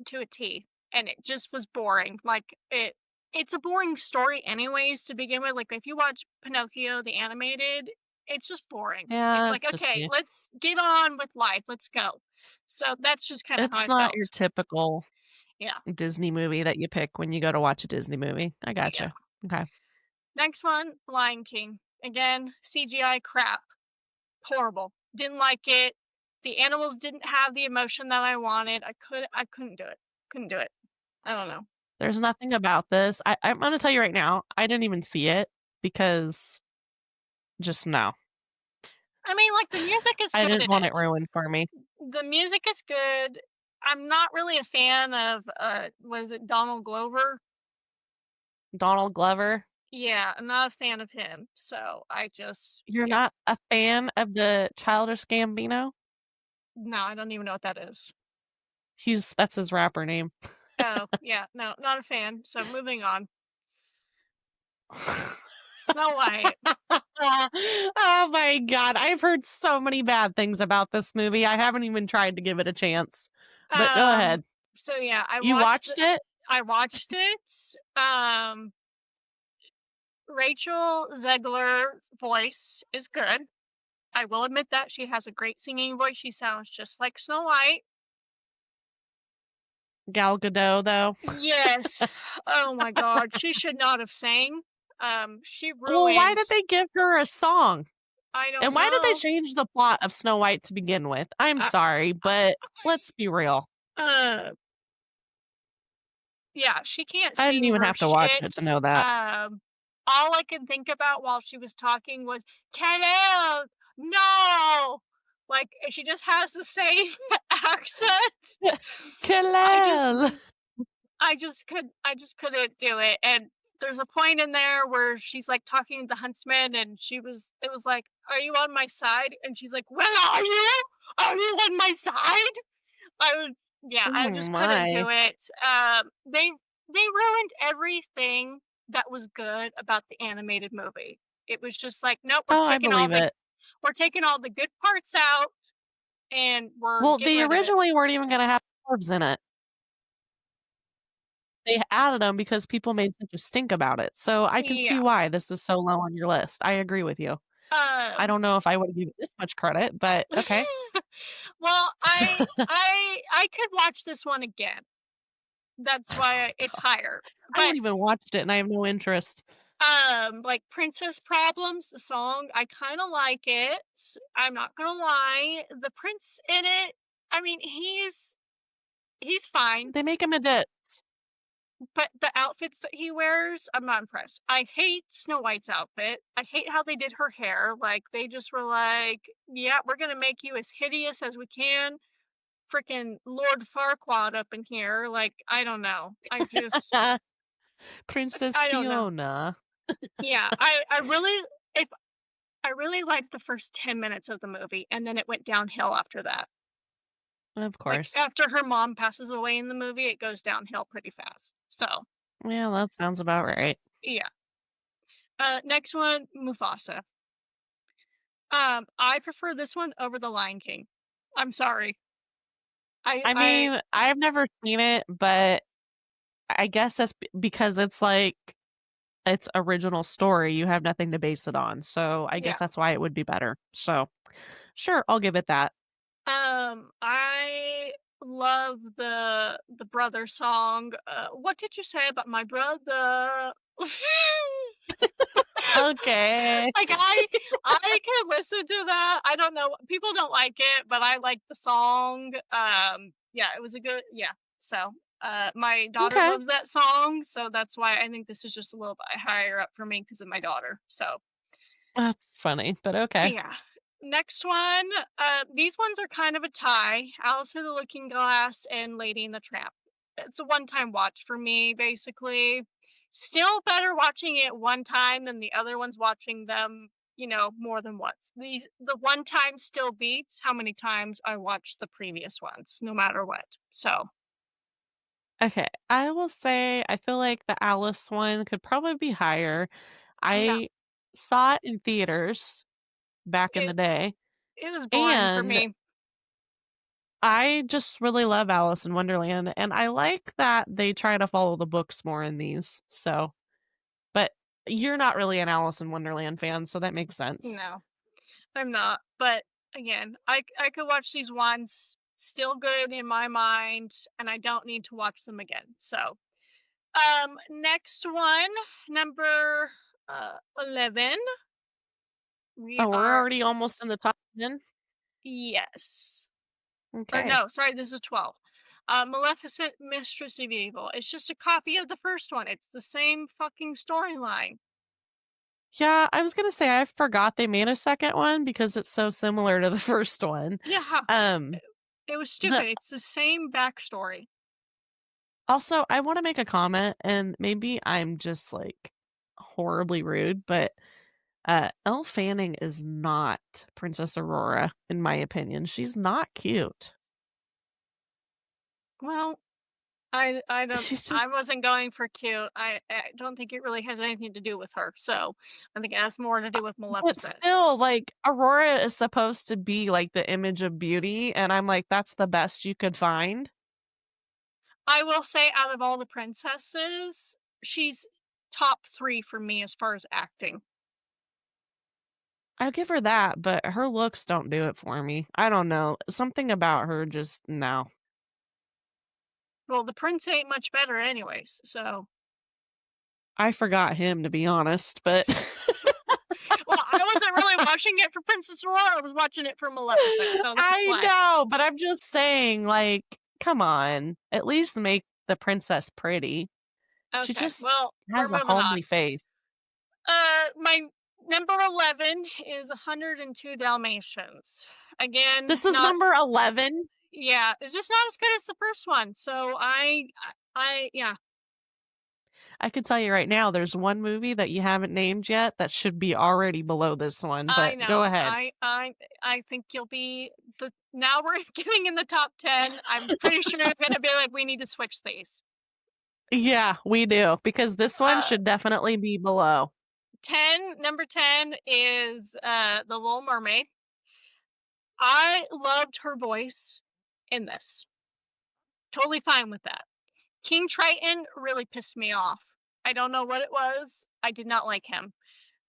to a T, and it just was boring. Like it's a boring story anyways to begin with. Like if you watch Pinocchio the animated, it's just boring. It's Yeah, like, it's just okay, me. let's get on with life. Let's go. So that's just kind of how It's I not your felt. typical Yeah. Disney movie that you pick when you go to watch a Disney movie. I Yeah. gotcha. Okay. Next one, Lion King. Again, CGI crap. Horrible. Didn't like it. The animals didn't have the emotion that I wanted. I couldn't do it. Couldn't do it. I don't know. There's nothing about this. I'm gonna tell you right now, I didn't even see it because just no. I mean, like, the music is I good didn't in want it it. ruined for me. The music is good. I'm not really a fan of, was it Donald Glover? Donald Glover, Yeah, I'm not a fan of him. So I just, you're yeah. not a fan of the Childish Gambino? No, I don't even know what that is. That's his rapper name. Oh, yeah, no, not a fan. So moving on. Snow White. Oh my god, I've heard so many bad things about this movie. I haven't even tried to give it a chance. But go ahead. So yeah, You watched it? I watched it. Rachel Zegler's voice is good. I will admit that she has a great singing voice. She sounds just like Snow White. Gal Gadot, though. Yes. Oh my god, she should not have sang. She Well, why ruined. did they give her a song? I don't And why did they know. change the plot of Snow White to begin with? I'm I, sorry, but let's be real. uh, yeah, she can't I didn't sing even worth have to watch shit. it to know that. All I could think about while she was talking was, Canel, no! Like, she just has the same accent. Kalel! I just couldn't do it. And there's a point in there where she's like talking to the huntsman, and it was like, "Are you on my side?" And she's like, "Well, are you? Are you on my side?" I Oh just couldn't my. do it. They ruined everything that was good about the animated movie. It was just like, nope, Oh, I believe it. we're taking all the good parts out, and we're Well, getting they rid of it. originally weren't even gonna have orbs in it. They added them because people made such a stink about it. So I can see Yeah. why this is so low on your list. I agree with you. I Um, don't know if I would give it this much credit, but okay. well, I could watch this one again. That's why it's higher. I But haven't even watched it and I have no interest. like Princess Problems, the song, I kind of like it. I'm not gonna lie. The prince in it, I mean, he's fine, They make him a ditz. but the outfits that he wears, I'm not impressed. I hate Snow White's outfit. I hate how they did her hair. Like they just were like, "Yeah, we're gonna make you as hideous as we can." freaking Lord Farquaad up in here. Like, I don't know. Princess I don't know. Fiona. Yeah, I really if I really liked the first 10 minutes of the movie, and then it went downhill after that. Of Like, course. after her mom passes away in the movie, it goes downhill pretty fast. So, Yeah, that sounds about right. yeah. Next one, Mufasa. I prefer this one over The Lion King. I'm sorry. I I mean, I've never seen it, but I guess that's because it's like its original story. You have nothing to base it on. So I guess yeah. that's why it would be better. So sure, I'll give it that. I love the brother song. What did you say about my brother? Okay. Like, I can listen to that. I don't know, people don't like it, but I like the song. Yeah, it was a good yeah. So, my daughter Okay. loves that song, so that's why I think this is just a little bit higher up for me because of my daughter. So, That's funny, but okay. yeah. Next one, these ones are kind of a tie. Alice Through the Looking Glass and Lady and the Tramp. It's a one-time watch for me, basically. Still better watching it one time than the other ones watching them, more than once. The one time still beats how many times I watched the previous ones, no matter what. So, Okay. I will say I feel like the Alice one could probably be higher. yeah, I saw it in theaters back in the it day, it was boring for and me. I just really love Alice in Wonderland, and I like that they try to follow the books more in these. So, but you're not really an Alice in Wonderland fan, so that makes sense. No. I'm not, but again, I could watch these once, still good in my mind, and I don't need to watch them again. So, next one, number 11. We Oh, we're are already almost in the top 10? yes. Or Okay. no, sorry, this is 12. Maleficent, Mistress of Evil. It's just a copy of the first one. It's the same fucking storyline. Yeah, I was gonna say I forgot they made a second one because it's so similar to the first one. Yeah, Um, it was the stupid. It's the same backstory. also, I wanna make a comment, and maybe I'm just, like, horribly rude, but, Elle Fanning is not Princess Aurora, in my opinion. She's not cute. Well, I don't She's I just wasn't going for cute. I don't think it really has anything to do with her, so I think it has more to do with but Maleficent. still, like, Aurora is supposed to be, like, the image of beauty, and I'm like, "That's the best you could find?" I will say out of all the princesses, she's top 3 for me as far as acting. I'll give her that, but her looks don't do it for me. I don't know. Something about her just no. Well, the prince ain't much better anyways, so I forgot him to be honest, but well, I wasn't really watching it for Princess Aurora, I was watching it for Maleficent, so that's I why. know, but I'm just saying, like, come on. At least make the princess pretty. She Okay, just well, we're has a moving on. homely face. My number 11 is 102 Dalmatians. Again, This is not number 11. yeah, it's just not as good as the first one. So yeah, I can tell you right now, there's one movie that you haven't named yet that should be already below this one, I but go know. ahead. I think you'll be the now we're getting in the top 10. I'm pretty sure you're gonna be like, we need to switch these. Yeah, we do, because this one Uh should definitely be below. number 10 is The Little Mermaid. I loved her voice in this. Totally fine with that. King Triton really pissed me off. I don't know what it was. I did not like him.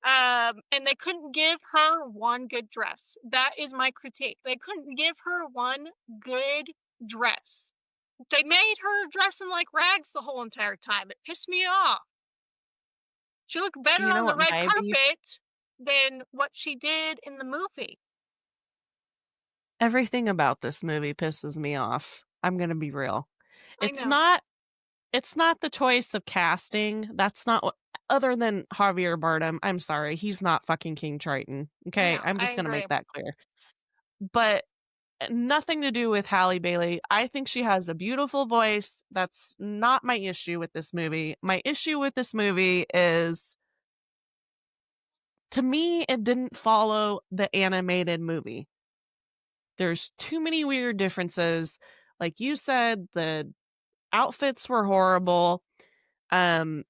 And they couldn't give her one good dress. That is my critique. They couldn't give her one good dress. They made her dress in like rags the whole entire time. It pissed me off. She looked better You know on the what red my beef carpet than what she did in the movie. Everything about this movie pisses me off. I'm gonna be real. I It's know. not it's not the choice of casting. That's not what other than Javier Bardem, I'm sorry, he's not fucking King Triton. Okay? No, I'm I just gonna agree. make that clear. But nothing to do with Halle Bailey. I think she has a beautiful voice. That's not my issue with this movie. My issue with this movie is, to me, it didn't follow the animated movie. There's too many weird differences. Like you said, the outfits were horrible. Um,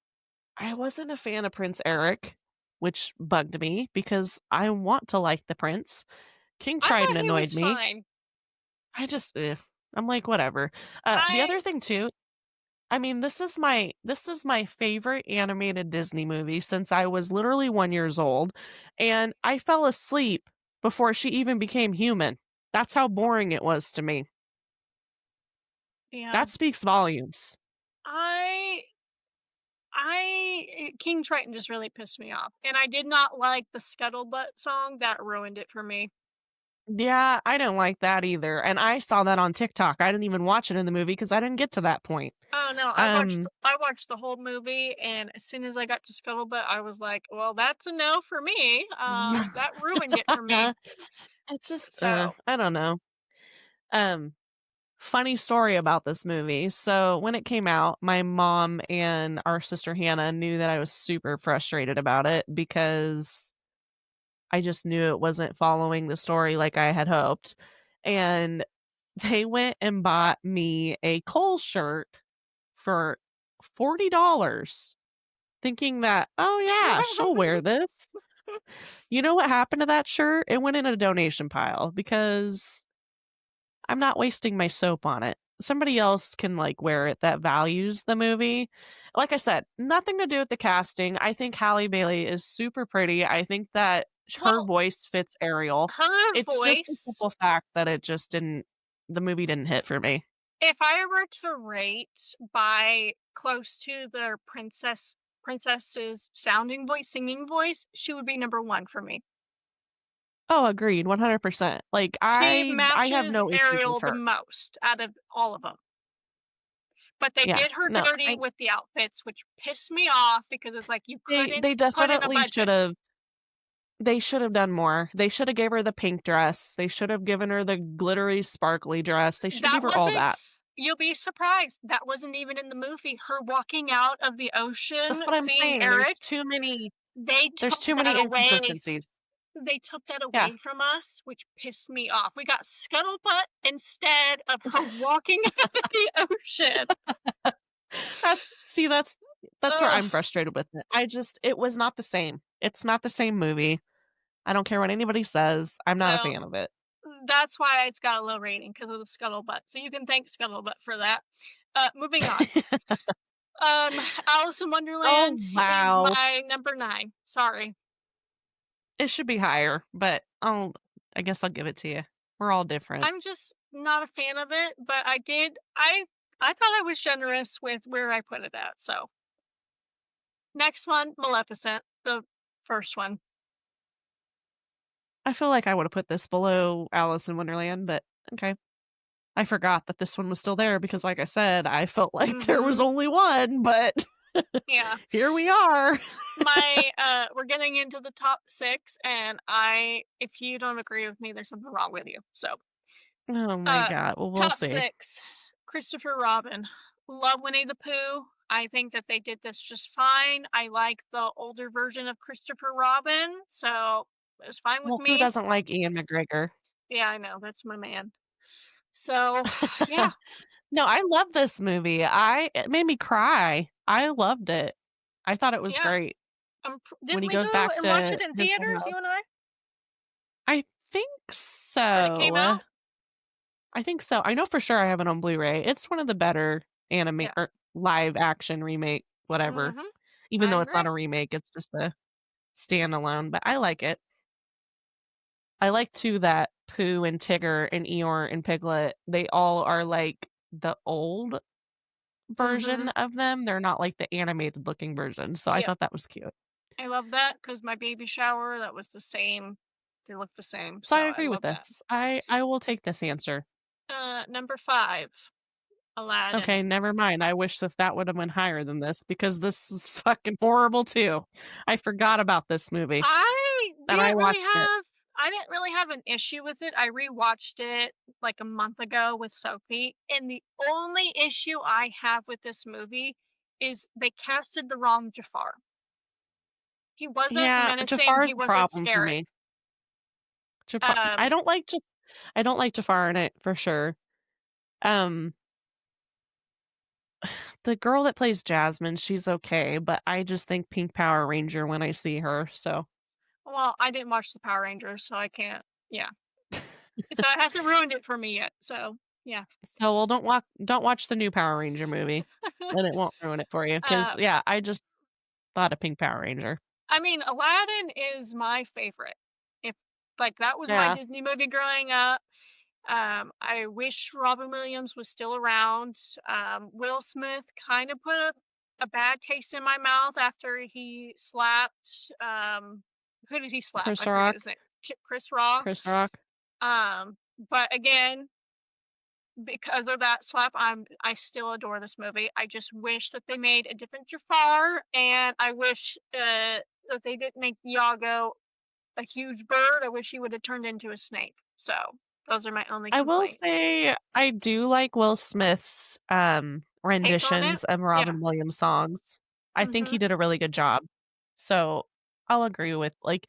I wasn't a fan of Prince Eric, which bugged me because I want to like the prince. King I Triton thought he annoyed was me. fine. I just, ugh, I'm like, whatever. The I other thing too, I mean, this is my favorite animated Disney movie since I was literally 1 years old, and I fell asleep before she even became human. That's how boring it was to me. yeah. That speaks volumes. I King Triton just really pissed me off, and I did not like the Scuttlebutt song. That ruined it for me. Yeah, I didn't like that either, and I saw that on TikTok. I didn't even watch it in the movie because I didn't get to that point. Oh, no, Um, I watched the whole movie, and as soon as I got to Scuttlebutt, I was like, "Well, that's a no for me." That ruined it for me. it's just, So I don't know. Um, Funny story about this movie. So when it came out, my mom and our sister Hannah knew that I was super frustrated about it because I just knew it wasn't following the story like I had hoped. And they went and bought me a Cole shirt for $40, thinking that, oh yeah, she'll wear this. You know what happened to that shirt? It went in a donation pile because I'm not wasting my soap on it. Somebody else can, like, wear it that values the movie. Like I said, nothing to do with the casting. I think Halle Bailey is super pretty. I think that her well, voice fits Ariel. her It's just the voice, simple fact that it just didn't the movie didn't hit for me. if I were to rate by close to their princess's sounding voice, singing voice, she would be number 1 for me. Oh, agreed, 100%. Like, She I have matches no issues with Ariel the her. most out of all of them. But they Yeah. did her No, dirty I with the outfits, which pissed me off because it's like you they couldn't put in a definitely budget. should have done more. They should have gave her the pink dress. They should have given her the glittery, sparkly dress. They should have That gave her all wasn't that. You'll be surprised, that wasn't even in the movie. Her walking out of the ocean, That's what I'm seeing saying. There's Eric, too many they there's took too that many away. inconsistencies. They took that Yeah. away from us, which pissed me off. We got Scuttlebutt instead of her walking out of the ocean. That's where Ugh, I'm frustrated with it. It was not the same. It's not the same movie. I don't care what anybody says. I'm not a so fan of it. that's why it's got a low rating because of the Scuttlebutt. So you can thank Scuttlebutt for that. Moving on. Alice in Oh, Wonderland is wow. my number 9. Sorry. It should be higher, but I guess I'll give it to you. We're all different. I'm just not a fan of it, but I thought I was generous with where I put it at. So next one, Maleficent, the first one. I feel like I would have put this below Alice in Wonderland, but okay. I forgot that this one was still there because, like I said, I felt like there was Mhm. only one, but Yeah. here we are. We're getting into the top 6, and if you don't agree with me, there's something wrong with you. So, Oh my uh, god. Well, we'll top see. 6, Christopher Robin. Love Winnie the Pooh. I think that they did this just fine. I like the older version of Christopher Robin, so it was fine with Well, who me. doesn't like Ian McGregor? Yeah, I know, that's my man. So, yeah, No, I love this movie. It made me cry. I loved it. I thought it was yeah. great when Didn't he we goes go back and watch to it in his old theaters, you house. and I, I think when it came so. out? I think so. I know for sure I have it on Blu-ray. It's one of the better anime Yeah. or live action remake, whatever. Mhm. Even I though it's not agree. a remake, it's just a standalone, but I like it. I like too that Pooh and Tigger and Eeyore and Piglet, they all are like the old version Mhm. of them. They're not like the animated looking version. So I Yep. thought that was cute. I love that because my baby shower, that was the same. They look the same, So I so I agree with love that. this. I will take this answer. Number 5, Okay, Aladdin. never mind. I wish that would have been higher than this because this is fucking horrible too. I forgot about this movie I and I didn't really watched it. have I didn't really have an issue with it. I rewatched it like a month ago with Sophie, and the only issue I have with this movie is they casted the wrong Jafar. He wasn't Yeah, menacing, Jafar's he a wasn't problem for scary. me. Jafar I Um, don't like Ja I don't like Jafar in it for sure. Um, the girl that plays Jasmine, she's okay, but I just think Pink Power Ranger when I see her, so well, I didn't watch the Power Rangers, so I can't yeah. So it hasn't ruined it for me yet, so yeah. so, well, don't watch the new Power Ranger movie, and it won't ruin it for you. Cause Um, yeah, I just thought of Pink Power Ranger. I mean, Aladdin is my favorite. If like, that was my Yeah, Disney movie growing up. I wish Robin Williams was still around. Will Smith kind of put a bad taste in my mouth after he slapped, who did he slap? Chris I forget Rock his name. Chris Rock. Chris Rock. But again, because of that slap, I still adore this movie. I just wish that they made a different Jafar, and I wish that they didn't make Iago a huge bird. I wish he would have turned into a snake. So those are my only I will complaints. say I do like Will Smith's, Take on it? renditions of Yeah. Robin Williams songs. I think he Mhm. did a really good job. So, I'll agree with like,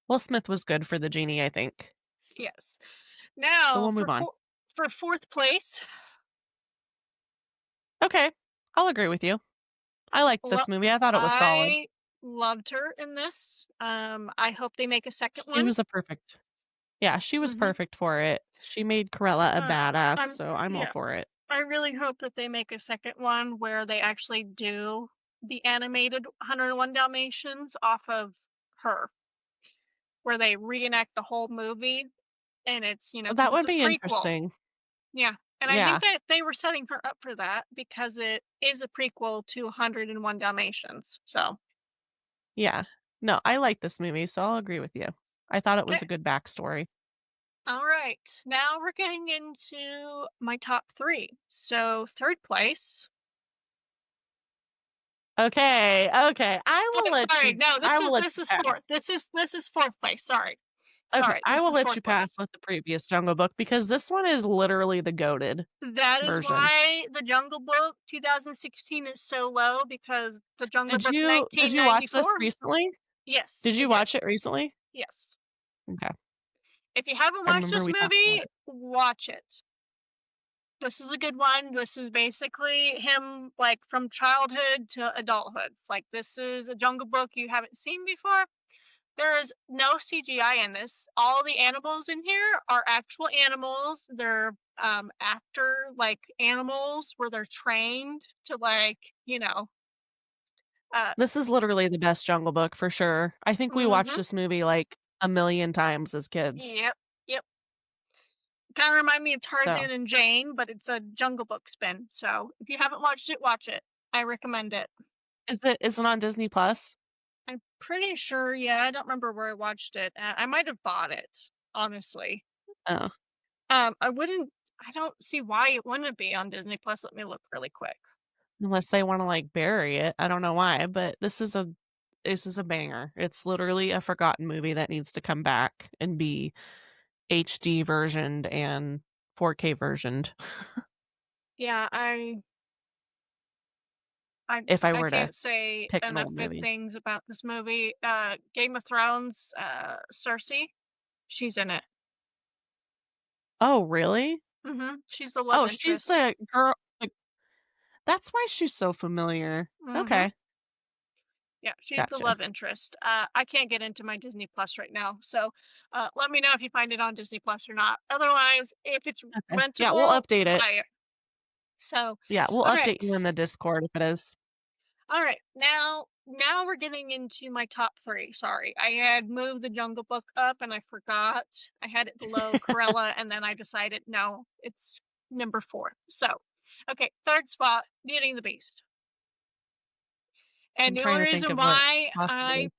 Will Smith was good for the genie, I think. Yes. So Now we'll move on. for 4th place, Okay, I'll agree with you. I liked lo this movie, I thought it was solid. I loved her in this. I hope they make a second She one. was a perfect Yeah, she was Mhm. perfect for it. She made Cruella a badass, I'm so I'm all yeah. for it. I really hope that they make a second one where they actually do the animated 101 Dalmatians off of her, where they reenact the whole movie, and it's, That because it's would a be prequel. interesting. Yeah, and I Yeah, think that they were setting her up for that because it is a prequel to 101 Dalmatians, so yeah. No, I like this movie, so I'll agree with you. I thought it was okay. a good backstory. Alright, now we're getting into my top 3. So, 3rd place Okay, okay, sorry, no, I this will is let this you is pass. 4th. This is 4th place, sorry. Okay, Sorry, I this will is let 4th you pass place. with the previous Jungle Book because this one is literally the goated That is version. why The Jungle Book 2016 is so low because The Jungle Book Did you watch this 1994. recently? Yes, Did I you did. watch it recently? Yes. Okay, If you haven't I watched remember this we talked about movie, it. watch it. This is a good one. This is basically him, like, from childhood to adulthood. Like, this is a Jungle Book you haven't seen before. There is no CGI in this. All the animals in here are actual animals. They're, actor, like, animals where they're trained to, like, uh This is literally the best Jungle Book for sure. I think we watched mhm. this movie, like, a million times as kids. Yep, yep. Kinda remind me of So, Tarzan and Jane, but it's a Jungle Book spin. So, if you haven't watched it, watch it. I recommend it. is it on Disney Plus? I'm pretty sure, yeah, I don't remember where I watched it. I might have bought it, honestly. Oh, I don't see why it wouldn't be on Disney Plus. Let me look really quick. unless they wanna, like, bury it. I don't know why, but this is a banger. It's literally a forgotten movie that needs to come back and be HD versioned and 4K versioned Yeah, if I I were to can't say pick an enough old good movie. things about this movie. Game of Thrones, Cersei, she's in it. Oh, really? She's the love Oh, she's interest. the girl like, that's why she's so familiar. Mhm. Okay, Yeah, she's the gotcha. love interest. I can't get into my Disney Plus right now, so let me know if you find it on Disney Plus or not. Otherwise, if it's Okay. Yeah, we'll rentable, update it. buy it. So, Yeah, we'll all update right, you in the Discord if it is. all right. Now we're getting into my top three. Sorry, I had moved the Jungle Book up and I forgot. I had it below Corella, and then I decided no, it's number four. So, okay, third spot, Beauty and the Beast. And I'm the trying only to think reason of what why I possibly.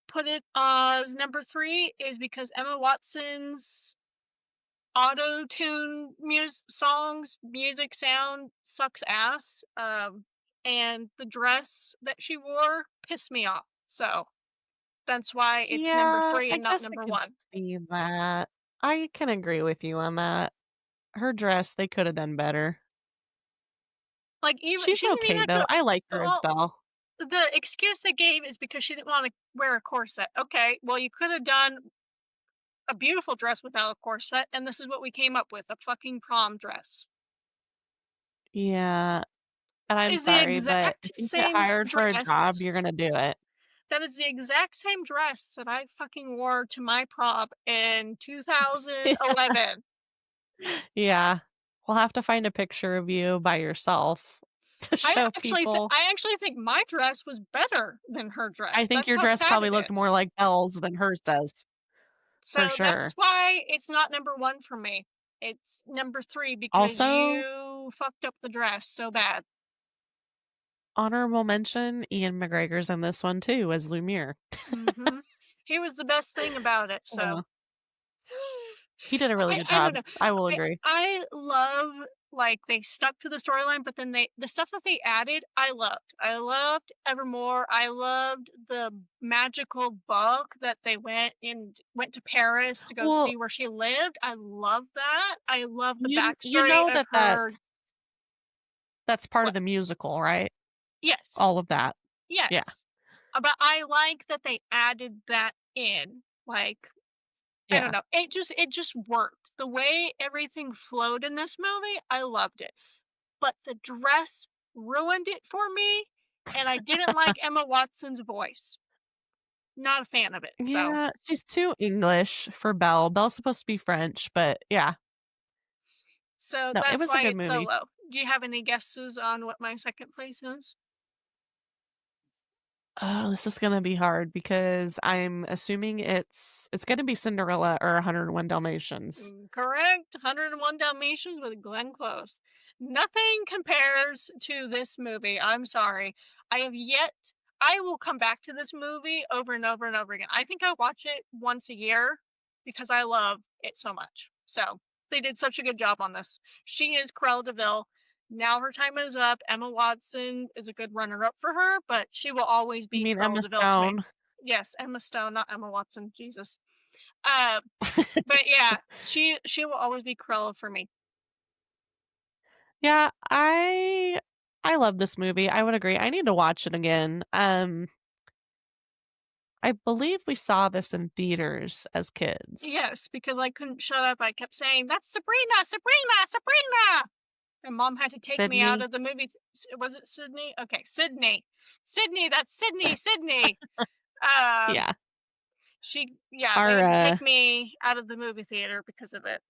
put it as number 3 is because Emma Watson's auto-tune music sound sucks ass, and the dress that she wore pissed me off. So, That's why it's number Yeah, 3 I and not guess I number can 1. see that. I can agree with you on that. Her dress, they could have done better. Like, even She's she didn't even okay have though. to I like her as well, Belle. the excuse they gave is because she didn't wanna wear a corset. Okay, well, you coulda done a beautiful dress without a corset, and this is what we came up with, a fucking prom dress. Yeah, and I'm Is the sorry, but exact if you get same hired for a job, dress you're gonna do it. that is the exact same dress that I fucking wore to my prom in 2011. Yeah. We'll have to find a picture of you by yourself to show people. I actually think my dress was better than her I dress. think That's your how dress sad probably it looked more is. like Belle's than hers does, for So that's sure. why it's not number 1 for me. It's number 3 because Also, you fucked up the dress so bad. honorable mention, Ian McGregor's in this one too as Lumiere. Mhm. He was the best thing about it, so So, he did a really good I don't job. know. I will I agree. I love, like, they stuck to the storyline, but then the stuff that they added, I loved. I loved Evermore. I loved the magical bug that they went to Paris to go Well, see where she lived. I love that. I love the you backstory know of that her. that's part of What? the musical, right? Yes. All of that. Yeah. Yes. But I like that they added that in, like, I don't Yeah. know, it just worked. The way everything flowed in this movie, I loved it. But the dress ruined it for me, and I didn't like Emma Watson's voice. Not a fan of it, so Yeah, she's too English for Belle. Belle's supposed to be French, but yeah. No, it that's was a why good it's so movie. low. Do you have any guesses on what my 2nd place is? Oh, this is gonna be hard because I'm assuming it's gonna be Cinderella or 101 Dalmatians. Correct. 101 Dalmatians with Glenn Close. Nothing compares to this movie. I'm sorry. I have yet. I will come back to this movie over and over and over again. I think I watch it once a year because I love it so much. So they did such a good job on this. She is Cruella Deville. Now her time is up. Emma Watson is a good runner up for her, but she will always You be mean Cruella Emma Deville to me. Stone? Yes, Emma Stone, not Emma Watson. Jesus. Uh, but yeah, she will always be Cruella for me. Yeah, I love this movie. I would agree. I need to watch it again. I believe we saw this in theaters as kids. Yes, because I couldn't shut up. I kept saying, "That's Sabrina, Sabrina, Sabrina!" And mom had to take me out Sydney. of the movie. Was it Sydney? Okay, Sydney. Sydney, that's Sydney, Sydney. Um, Yeah. yeah, they Our had to take me out of the movie theater because of it.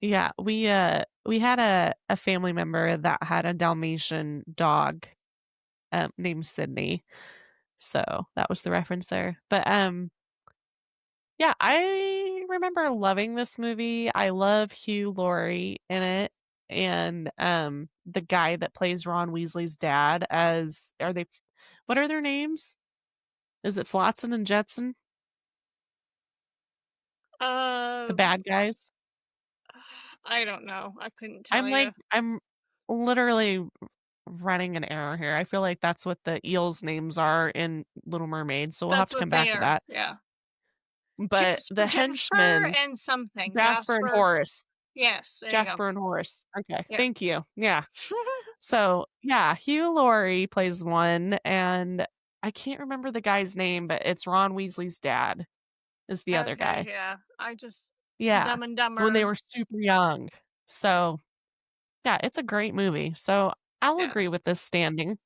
yeah, we had a family member that had a Dalmatian dog named Sydney. So that was the reference there. But yeah, I remember loving this movie. I love Hugh Laurie in it, and, the guy that plays Ron Weasley's dad as are they what are their names? Is it Flotsam and Jetsam? The Uh, bad guys? I don't know. I couldn't tell you. I'm literally running an error here. I feel like that's what the eels' names are in Little Mermaid, so we'll have That's to what come they back to are. that. Yeah, But the Jasper henchmen, and something. Jasper and Jasper. Horace. Yes, there you go. Jasper and Horace. Okay, Yeah. thank you. Yeah. So, yeah, Hugh Laurie plays one, and I can't remember the guy's name, but it's Ron Weasley's dad is the other Okay, guy. yeah. I just Yeah, Dumb and when they Dumber. were super young. So, yeah, it's a great movie. So, I'll Yeah. agree with this standing.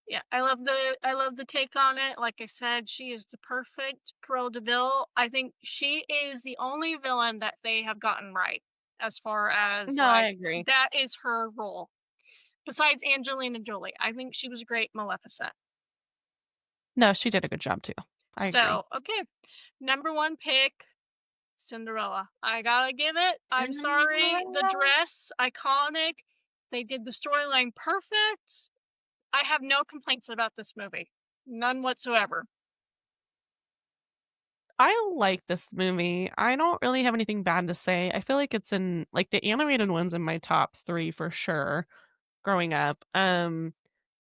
Yeah, I love the take on it. Like I said, she is the perfect Cruella Deville. I think she is the only villain that they have gotten right as far as No, I like agree. that is her role. Besides Angelina Jolie, I think she was a great Maleficent. No, she did a good job too. I agree. So, okay. Number 1 pick, Cinderella. I gotta give it. I'm sorry. The Cinderella. dress, iconic. They did the storyline perfect. I have no complaints about this movie. None whatsoever. I like this movie. I don't really have anything bad to say. I feel like it's in like the animated one's in my top 3 for sure growing up.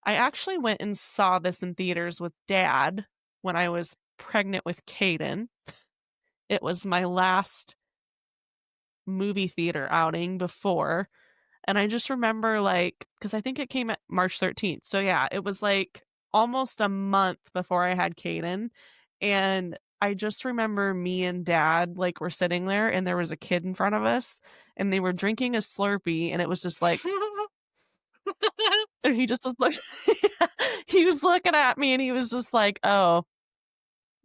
I actually went and saw this in theaters with dad. when I was pregnant with Caden. It was my last movie theater outing before, and I just remember, like, because I think it came at March 13th, so yeah, it was, like, almost a month before I had Caden, and I just remember me and dad, like, were sitting there, and there was a kid in front of us, and they were drinking a Slurpee, and it was just like and he just was like he was looking at me, and he was just like, "Oh,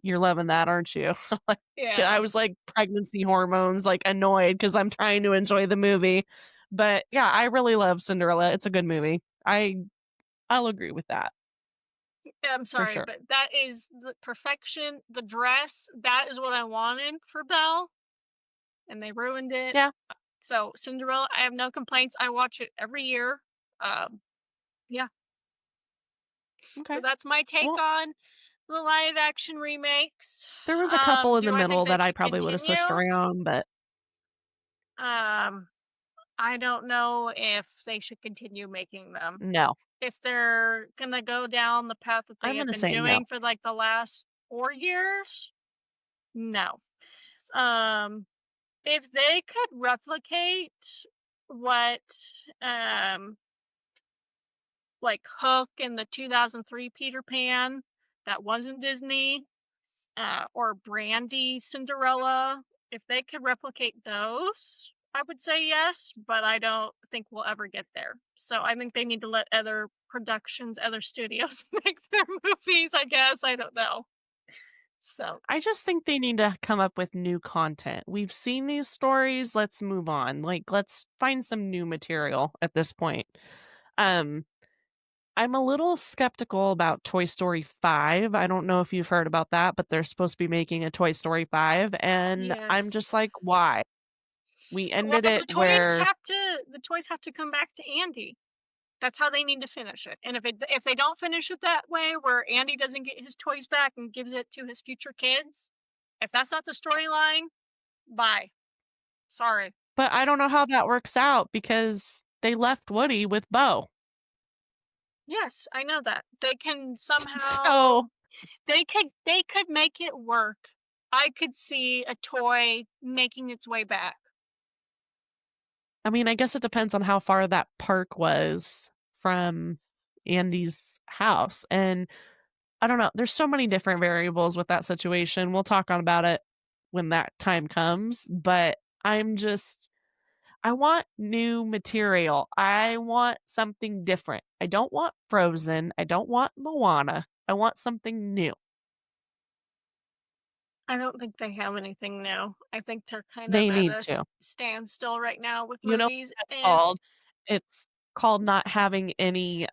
you're loving that, aren't you?" Like, I Yeah. was, like, pregnancy hormones, like, annoyed because 'cause I'm trying to enjoy the movie. But, yeah, I really love Cinderella, it's a good movie. I'll agree with that, I'm for sorry, sure. but that is the perfection. The dress, that is what I wanted for Belle, and they ruined it. Yeah, So Cinderella, I have no complaints. I watch it every year. Yeah. So okay. that's my take Well, on the live action remakes. there was a couple in the Do I think middle they that I should probably would've switched continue? around, but Um, I don't know if they should continue making them. no. If they're gonna go down the path that they I'm have gonna been say no. doing for like the last 4 years, no. Um, if they could replicate what um like Hook and the 2003 Peter Pan that wasn't Disney, or Brandy Cinderella, if they could replicate those, I would say yes, but I don't think we'll ever get there. So I think they need to let other productions, other studios make their movies, I guess. I don't know. So, I just think they need to come up with new content. We've seen these stories, let's move on. Like, let's find some new material at this point. Um, I'm a little skeptical about Toy Story 5. I don't know if you've heard about that, but they're supposed to be making a Toy Story 5, and I'm just yes. like, "Why?" We Well, ended it where the toys have to come back to Andy. That's how they need to finish it. And if they don't finish it that way, where Andy doesn't get his toys back and gives it to his future kids, if that's not the storyline, bye. Sorry. but I don't know how that works out because they left Woody with Bo. Yes, I know that. They can somehow So, they could make it work. I could see a toy making its way back. I mean, I guess it depends on how far that park was from Andy's house, and I don't know, there's so many different variables with that situation. We'll talk on about it when that time comes, but I'm just I want new material. I want something different. I don't want Frozen. I don't want Moana. I want something new. I don't think they have anything new. I think they're kind of They at need a to. standstill right now with You know what movies, that's and called? It's called not having any,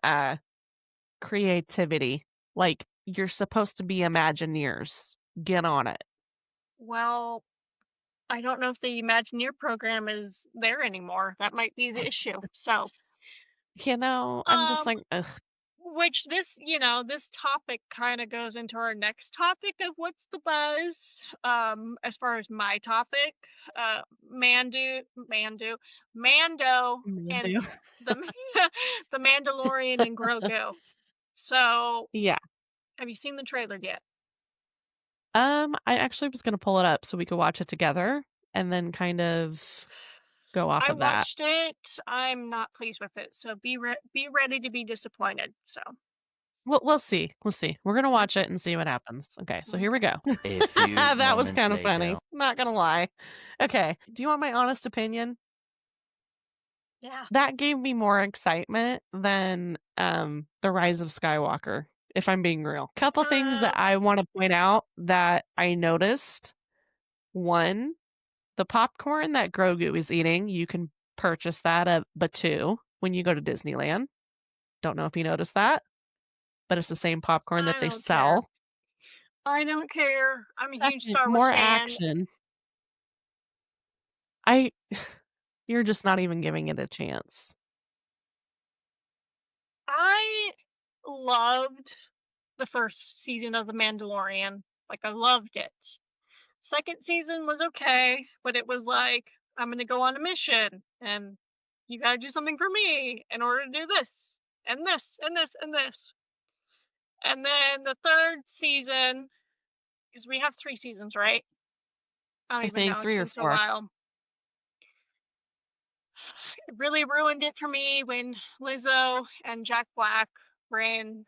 creativity. Like, you're supposed to be Imagineers. Get on it. well, I don't know if the Imagineer program is there anymore. That might be the issue. So, I'm just um, like, ugh. which this topic kind of goes into our next topic of what's the buzz. As far as my topic, Mando, and Mando. the the Mandalorian and Grogu. So, Yeah. have you seen the trailer yet? I actually was gonna pull it up so we could watch it together and then kind of go off I of that. watched it. I'm not pleased with it. So be ready to be disappointed. So, We'll see. We'll see. We're gonna watch okay. it and see what happens. Okay, so here we Okay. go. A few That was moments kind of later. funny. Not gonna lie. Okay. Do you want my honest opinion? Yeah. That gave me more excitement than The Rise of Skywalker, if I'm being real. Couple things that Um, I want to point out that I noticed. One, the popcorn that Grogu is eating, you can purchase that at Batu when you go to Disneyland. Don't know if you noticed that, but it's the same popcorn that I they don't care. sell. I don't care. I'm a huge Second, Star Wars more fan. action. I you're just not even giving it a chance. I loved the first season of The Mandalorian. Like, I loved it. Second season was okay, but it was like, I'm gonna go on a mission, and you gotta do something for me in order to do this, and this, and this, and this. And then the 3rd season, because we have 3 seasons, right? I don't I even think know, it's 3 or been so 4. while. It really ruined it for me when Lizzo and Jack Black ran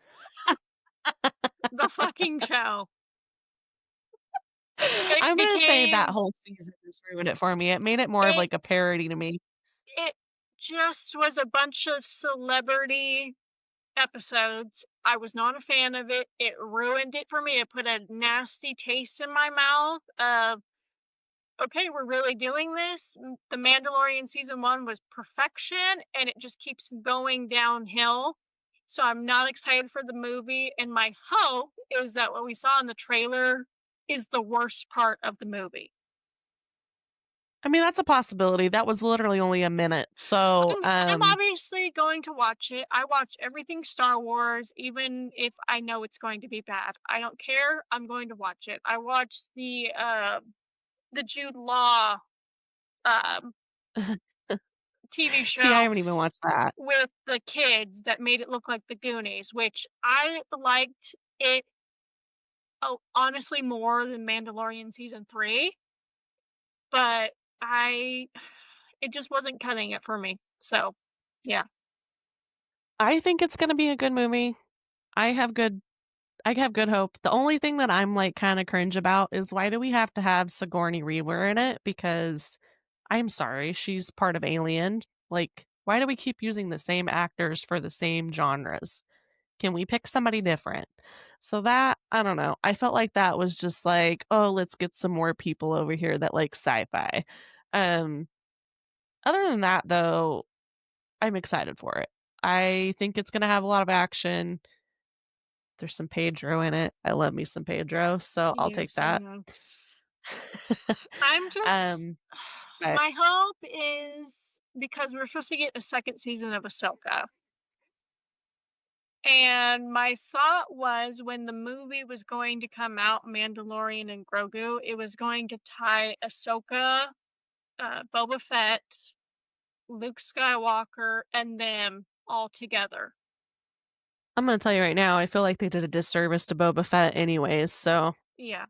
the fucking show. It I'm gonna say that became whole season just ruined it for me. It made it more of, it like, a parody to me. it just was a bunch of celebrity episodes. I was not a fan of it. It ruined it for me. It put a nasty taste in my mouth of, "Okay, we're really doing this?" The Mandalorian season 1 was perfection, and it just keeps going downhill. So I'm not excited for the movie, and my hope is that what we saw in the trailer is the worst part of the movie. I mean, that's a possibility. That was literally only a minute. So, I'm obviously going to watch it. I watch everything Star Wars, even if I know it's going to be bad. I don't care. I'm going to watch it. I watched the Jude Law um TV see, I show haven't even watched that. with the kids that made it look like the Goonies, which I liked it, oh, honestly more than Mandalorian season 3, but I it just wasn't cutting it for me. So, yeah. I think it's gonna be a good movie. I have good I have good hope. The only thing that I'm, like, kinda cringe about is why do we have to have Sigourney Weaver in it? Because I'm sorry, she's part of Alien. Like, why do we keep using the same actors for the same genres? Can we pick somebody different? So that I don't know. I felt like that was just like, "Oh, let's get some more people over here that like sci-fi." Um, other than that, though, I'm excited for it. I think it's gonna have a lot of action. There's some Pedro in it. I love me some Pedro, so I'll take Yes, I that. know. I'm just Um, but my hope is because we're supposed to get a 2nd season of Ahsoka. And my thought was when the movie was going to come out, Mandalorian and Grogu, it was going to tie Ahsoka, Boba Fett, Luke Skywalker, and them all together. I'm gonna tell you right now, I feel like they did a disservice to Boba Fett anyways, so Yeah,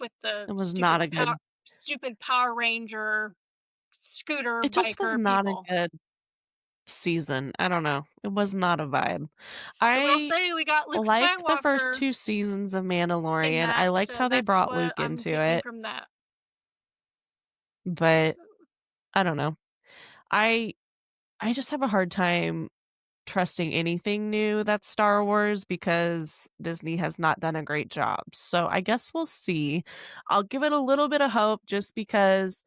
with the it was not a good stupid Power Ranger scooter it just was biker not a people. good season. I don't know. It was not a vibe. I will I say we got Luke liked the first Skywalker 2 seasons of in Mandalorian. I that, liked so how they that's brought what Luke I'm into taking it, from that. but So I don't know. I I just have a hard time trusting anything new that's Star Wars because Disney has not done a great job. So I guess we'll see. I'll give it a little bit of hope just because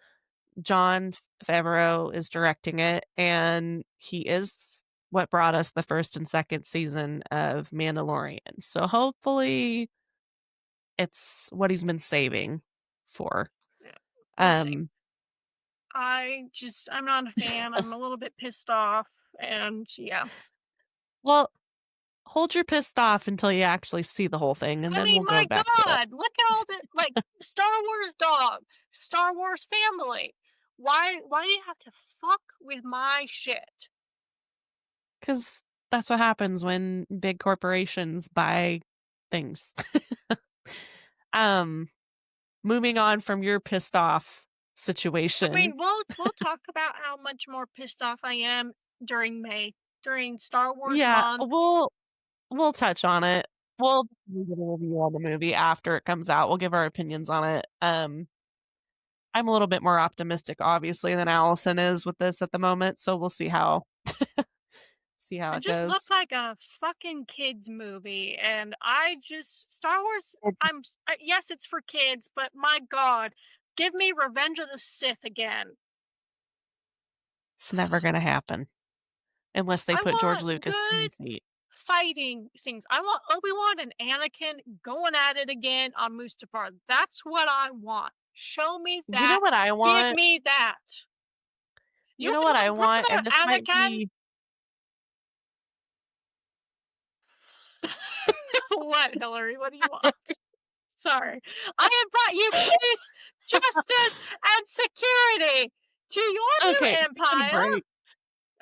Jon Favreau is directing it and he is what brought us the 1st and 2nd season of Mandalorian. So hopefully it's what he's been saving for. yeah, we'll see. Um, I'm not a fan. I'm a little bit pissed off, and yeah. well, hold your pissed off until you actually see the whole thing, and I then mean, we'll go my back to it. God, look at all the like Star Wars dog, Star Wars family. Why do you have to fuck with my shit? Because that's what happens when big corporations buy things. um, moving on from your pissed off I situation. mean, we'll talk about how much more pissed off I am during May, during Star Wars Yeah, month. we'll touch on it. We'll give a review on the movie after it comes out. We'll give our opinions on it. I'm a little bit more optimistic, obviously, than Allison is with this at the moment, so we'll see how It it just looked goes. like a fucking kids movie, and I just Star Wars. Yes, it's for kids, but my God, give me Revenge of the Sith again. It's never gonna happen unless they I put George want Lucas in the good seat. fighting scenes. I want Obi-Wan and Anakin going at it again on Mustafar. That's what I want. Show me You know that. what I Give want? me that. You You know what I want want? brother And this might Anakin? be What, Hillary? What do you want? Sorry. I have brought you peace, justice, and security to your new okay, give me a empire. break.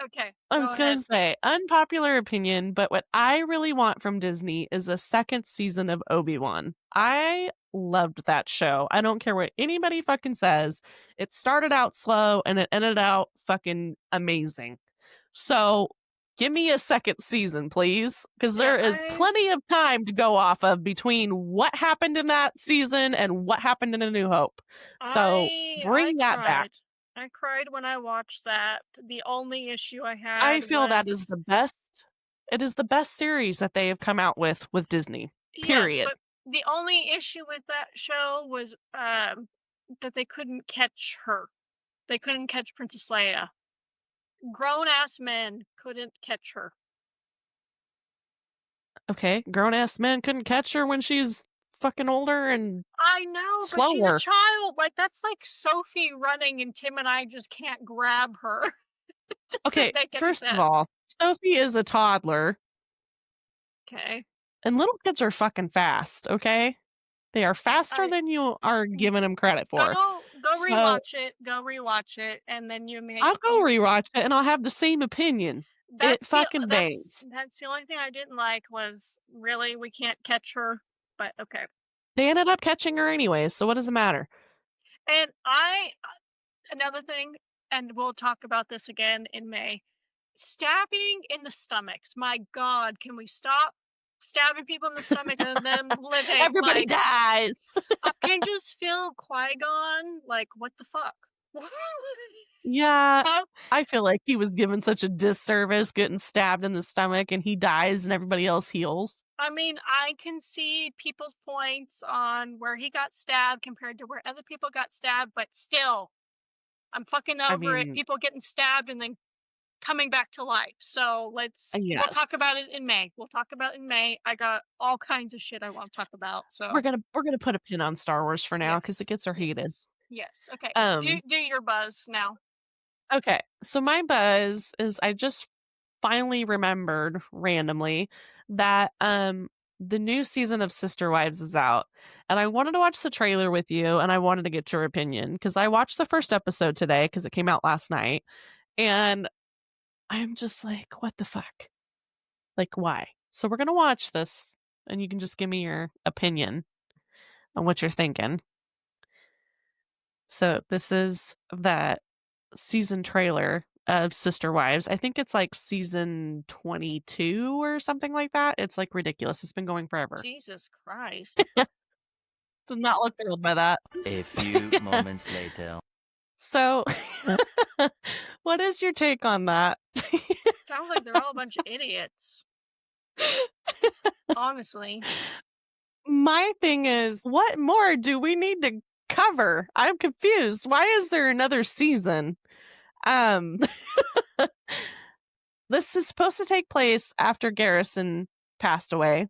Okay, I go was gonna ahead. say, unpopular opinion, but what I really want from Disney is a second season of Obi-Wan. I loved that show. I don't care what anybody fucking says. It started out slow and it ended out fucking amazing. So, give me a second season, please, because Yeah, there is plenty of time to go off of between what happened in that season and what happened in A New Hope. So, I bring that back. cried. I cried when I watched that. The only issue I I had feel that is the was best it is the best series that they have come out with Disney, yes, period. but the only issue with that show was, that they couldn't catch her. They couldn't catch Princess Leia. Grown ass men couldn't catch her. Okay, grown-ass men couldn't catch her when she's fucking older and I know, but she's a slower. child. Like, that's like Sophie running and Tim and I just can't grab her. Doesn't Okay, make any first of sense. all, Sophie is a toddler, Okay. and little kids are fucking fast, okay? They are faster I than you are giving them credit for. go So, rewatch it, and then I'll go rewatch it and I'll have the same opinion. It fucking bangs. that's the only thing I didn't like was, really, we can't catch her, but okay. They ended up catching her anyways, so what does it matter? And another thing, and we'll talk about this again in May, stabbing in the stomachs. My god, can we stop stabbing people in the stomach and them living? Everybody Like, dies. I can just feel Qui-Gon, like, what the fuck? Yeah, How I feel like he was given such a disservice getting stabbed in the stomach and he dies and everybody else heals. I mean, I can see people's points on where he got stabbed compared to where other people got stabbed, but still, I'm fucking I over it. mean, People getting stabbed and then coming back to life. So we'll talk yes. about it in May. We'll talk about it in May. I got all kinds of shit I want to talk about. We're So gonna we're gonna put a pin on Star Wars for now because it yes, gets her heated. yes, yes. Okay, Um, do your buzz s- now. okay, so my buzz is I just finally remembered randomly that the new season of Sister Wives is out. And I wanted to watch the trailer with you and I wanted to get your opinion because I watched the first episode today because it came out last night. And I'm just like, what the fuck? Like, why? So we're going to watch this and you can just give me your opinion on what you're thinking. So this is that season trailer of Sister Wives. I think it's like season 22 or something like that. It's like ridiculous. It's been going forever. Jesus Christ! Did not look thrilled by that. A few moments later. So, what is your take on that? Sounds like they're all a bunch of idiots. Honestly, My thing is, what more do we need to cover? I'm confused. Why is there another season? Um, this is supposed to take place after Garrison passed away.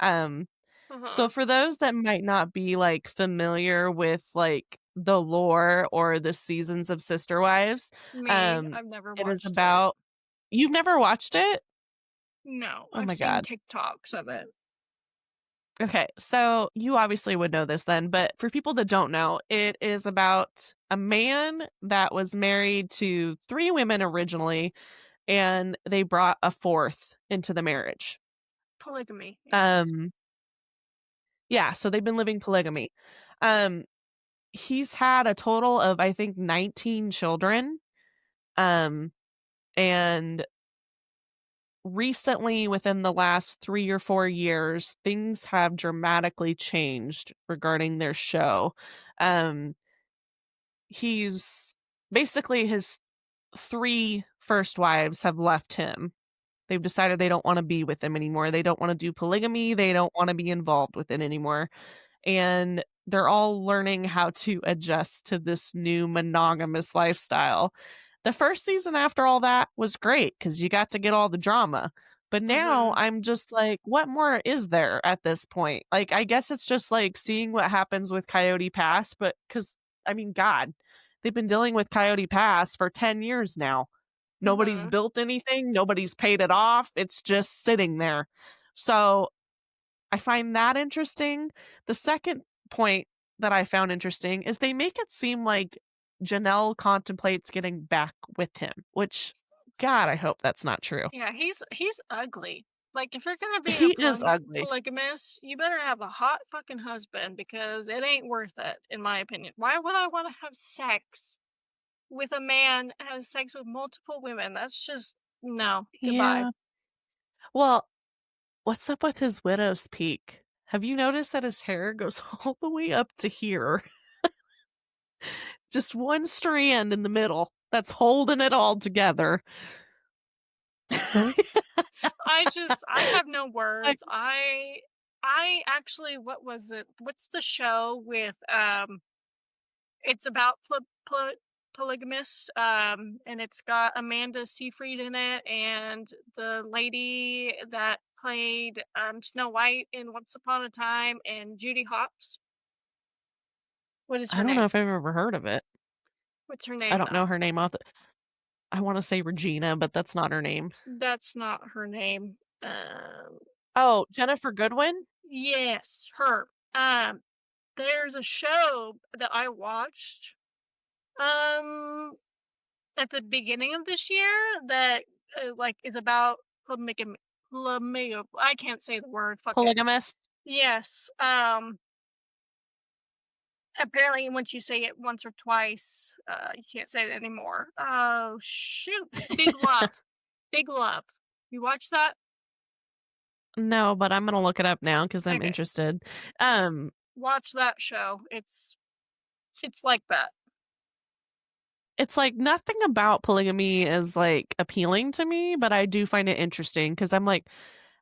So uh-huh. for those that might not be like familiar with like the lore or the seasons of Sister Wives, Me, um, I've never it is watched it. about you've never watched it? No, Oh I've my seen god. TikToks of it. Okay, so you obviously would know this then, but for people that don't know, it is about a man that was married to 3 women originally, and they brought a 4th into the marriage. Polygamy, yes. Um, yeah, so they've been living polygamy. Um, he's had a total of, I think, 19 children, um, and recently, within the last 3 or 4 years, things have dramatically changed regarding their show. Um, he's basically his 3 first wives have left him. They've decided they don't wanna be with him anymore. They don't wanna do polygamy, they don't wanna be involved with it anymore, and they're all learning how to adjust to this new monogamous lifestyle. The first season after all that was great because you got to get all the drama, but now Mhm. I'm just like, what more is there at this point? Like, I guess it's just, like, seeing what happens with Coyote Pass, but because I mean, god, they've been dealing with Coyote Pass for 10 years now. Nobody's Mhm. built anything, nobody's paid it off, it's just sitting there. So, I find that interesting. The second point that I found interesting is they make it seem like Janelle contemplates getting back with him, which God, I hope that's not true. Yeah, he's ugly. Like, if you're gonna be a He is ugly. polygamist, you better have a hot fucking husband because it ain't worth it, in my opinion. Why would I wanna have sex with a man that has sex with multiple women? That's just no, goodbye. Yeah. Well, what's up with his widow's peak? Have you noticed that his hair goes all the way up to here? Just one strand in the middle that's holding it all together. I have no Like, words. I actually what was it? What's the show with, it's about polygamists, and it's got Amanda Seyfried in it, and the lady that played, Snow White in Once Upon a Time, and Judy Hopps. What is I her don't know name? if I've ever heard of it. What's her I name, don't know though? her name off the I wanna say Regina, but that's not her name. That's not her name. Um, Oh, Jennifer Goodwin? yes, her. Um, there's a show that I watched, um, at the beginning of this year that, like, is about polygamy. I can't say the word. Fuck it. Polygamist? Yes. Apparently, once you say it once or twice, you can't say it anymore. Oh shoot! Big Love. Big Love. You watch that? No, but I'm gonna look it up now because 'cause I'm Okay. interested. Um, Watch that show. It's like that. it's like nothing about polygamy is, like, appealing to me, but I do find it interesting because 'cause I'm like,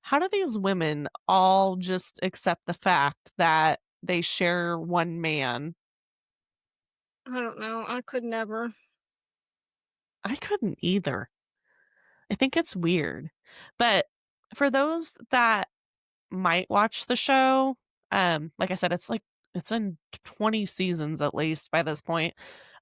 how do these women all just accept the fact that they share one man? I don't know. I could never. I couldn't either. I think it's weird. But for those that might watch the show, like I said, it's in 20 seasons at least by this point.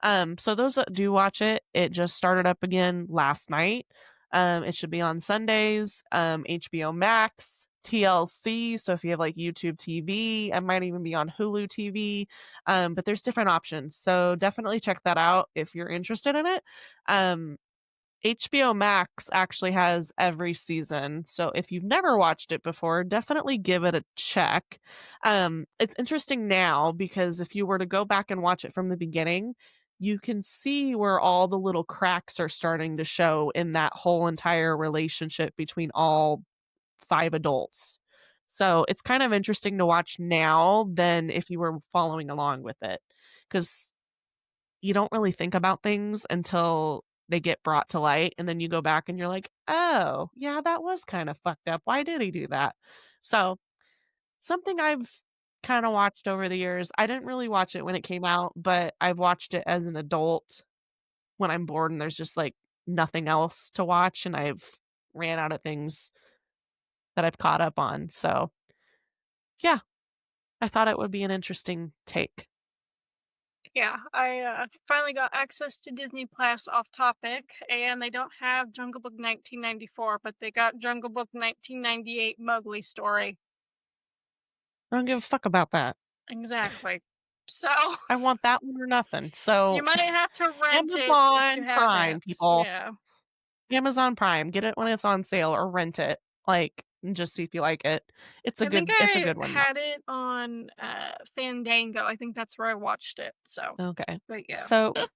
So those that do watch it, it just started up again last night. It should be on Sundays, HBO Max, TLC. So if you have like YouTube TV, it might even be on Hulu TV. But there's different options. So definitely check that out if you're interested in it. Um, HBO Max actually has every season, so if you've never watched it before, definitely give it a check. It's interesting now because if you were to go back and watch it from the beginning, you can see where all the little cracks are starting to show in that whole entire relationship between all 5 adults. So, it's kind of interesting to watch now than if you were following along with it, because you don't really think about things until they get brought to light, and then you go back and you're like, "Oh, yeah, that was kind of fucked up. Why did he do that?" So, something I've kinda watched over the years. I didn't really watch it when it came out, but I've watched it as an adult when I'm bored and there's just, like, nothing else to watch, and I've ran out of things that I've caught up on. So, yeah, I thought it would be an interesting take. Yeah, I finally got access to Disney Plus off topic, and they don't have Jungle Book 1994, but they got Jungle Book 1998 Mowgli story. I don't give a fuck about that. Exactly. So I want that one or nothing. you So might have to rent it if you Amazon have Prime, it. people. Yeah. Amazon Prime. Get it when it's on sale or rent it. Like, and just see if you like it. I think It's a I good one though. had it on Fandango. I think that's where I watched it. So, Okay. but yeah. So, Uh,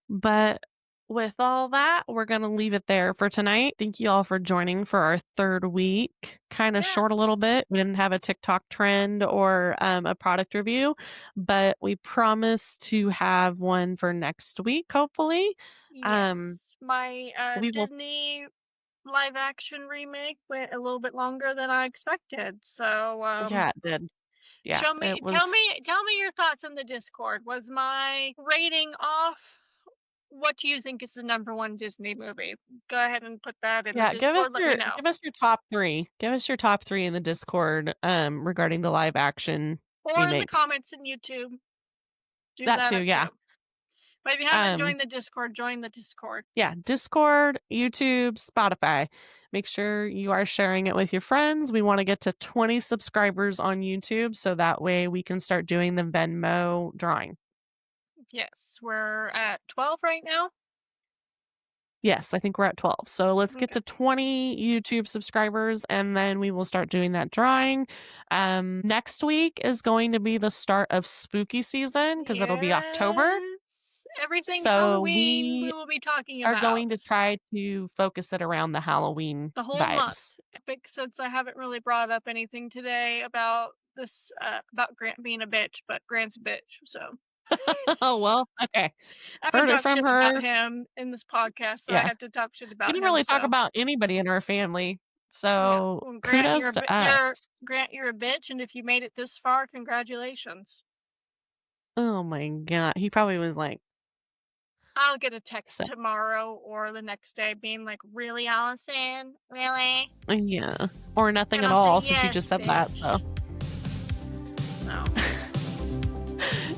but with all that, we're gonna leave it there for tonight. Thank you all for joining for our third week. Kind of yeah. short a little bit. We didn't have a TikTok trend or a product review, but we promise to have one for next week, hopefully. Um, Yes. My we will Disney live action remake went a little bit longer than I expected. So, yeah, it did. Yeah, it was tell me your thoughts in the Discord. Was my rating off? What do you think is the number one Disney movie? Go ahead and put that in the yeah, Discord. Let me know. give us your top 3. Give us your top 3 in the Discord, regarding the live action Or in the remakes. comments in YouTube. Do That too, that yeah. too. But if you haven't Um, joined the Discord, join the Discord. yeah, Discord, YouTube, Spotify. Make sure you are sharing it with your friends. We wanna get to 20 subscribers on YouTube, so that way we can start doing the Venmo drawing. Yes, we're at 12 right now. Yes, I think we're at 12. So let's get Okay. to 20 YouTube subscribers and then we will start doing that drawing. Next week is going to be the start of spooky season because it'll be October. Yes. Everything So Halloween we we will be talking are about. going to try to focus it around the Halloween The whole month. vibes. Since I haven't really brought up anything today about this, about Grant being a bitch, but Grant's a bitch, so. Oh, well, okay. I haven't Heard it talked from shit about her. him in this podcast, so I Yeah. had to talk shit We about didn't him, really talk so. about anybody in our family. Yeah. So Well, kudos to us. Grant, you're a bitch, and if you made it this far, congratulations. Oh my God. He probably was like, I'll get a text so, tomorrow or the next day being like, "Really, Allison? Really?" yeah. Or nothing And at I'll say, all since you "Yes, just said that. So. bitch." No.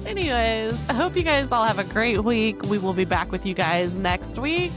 Anyways, I hope you guys all have a great week. We will be back with you guys next week.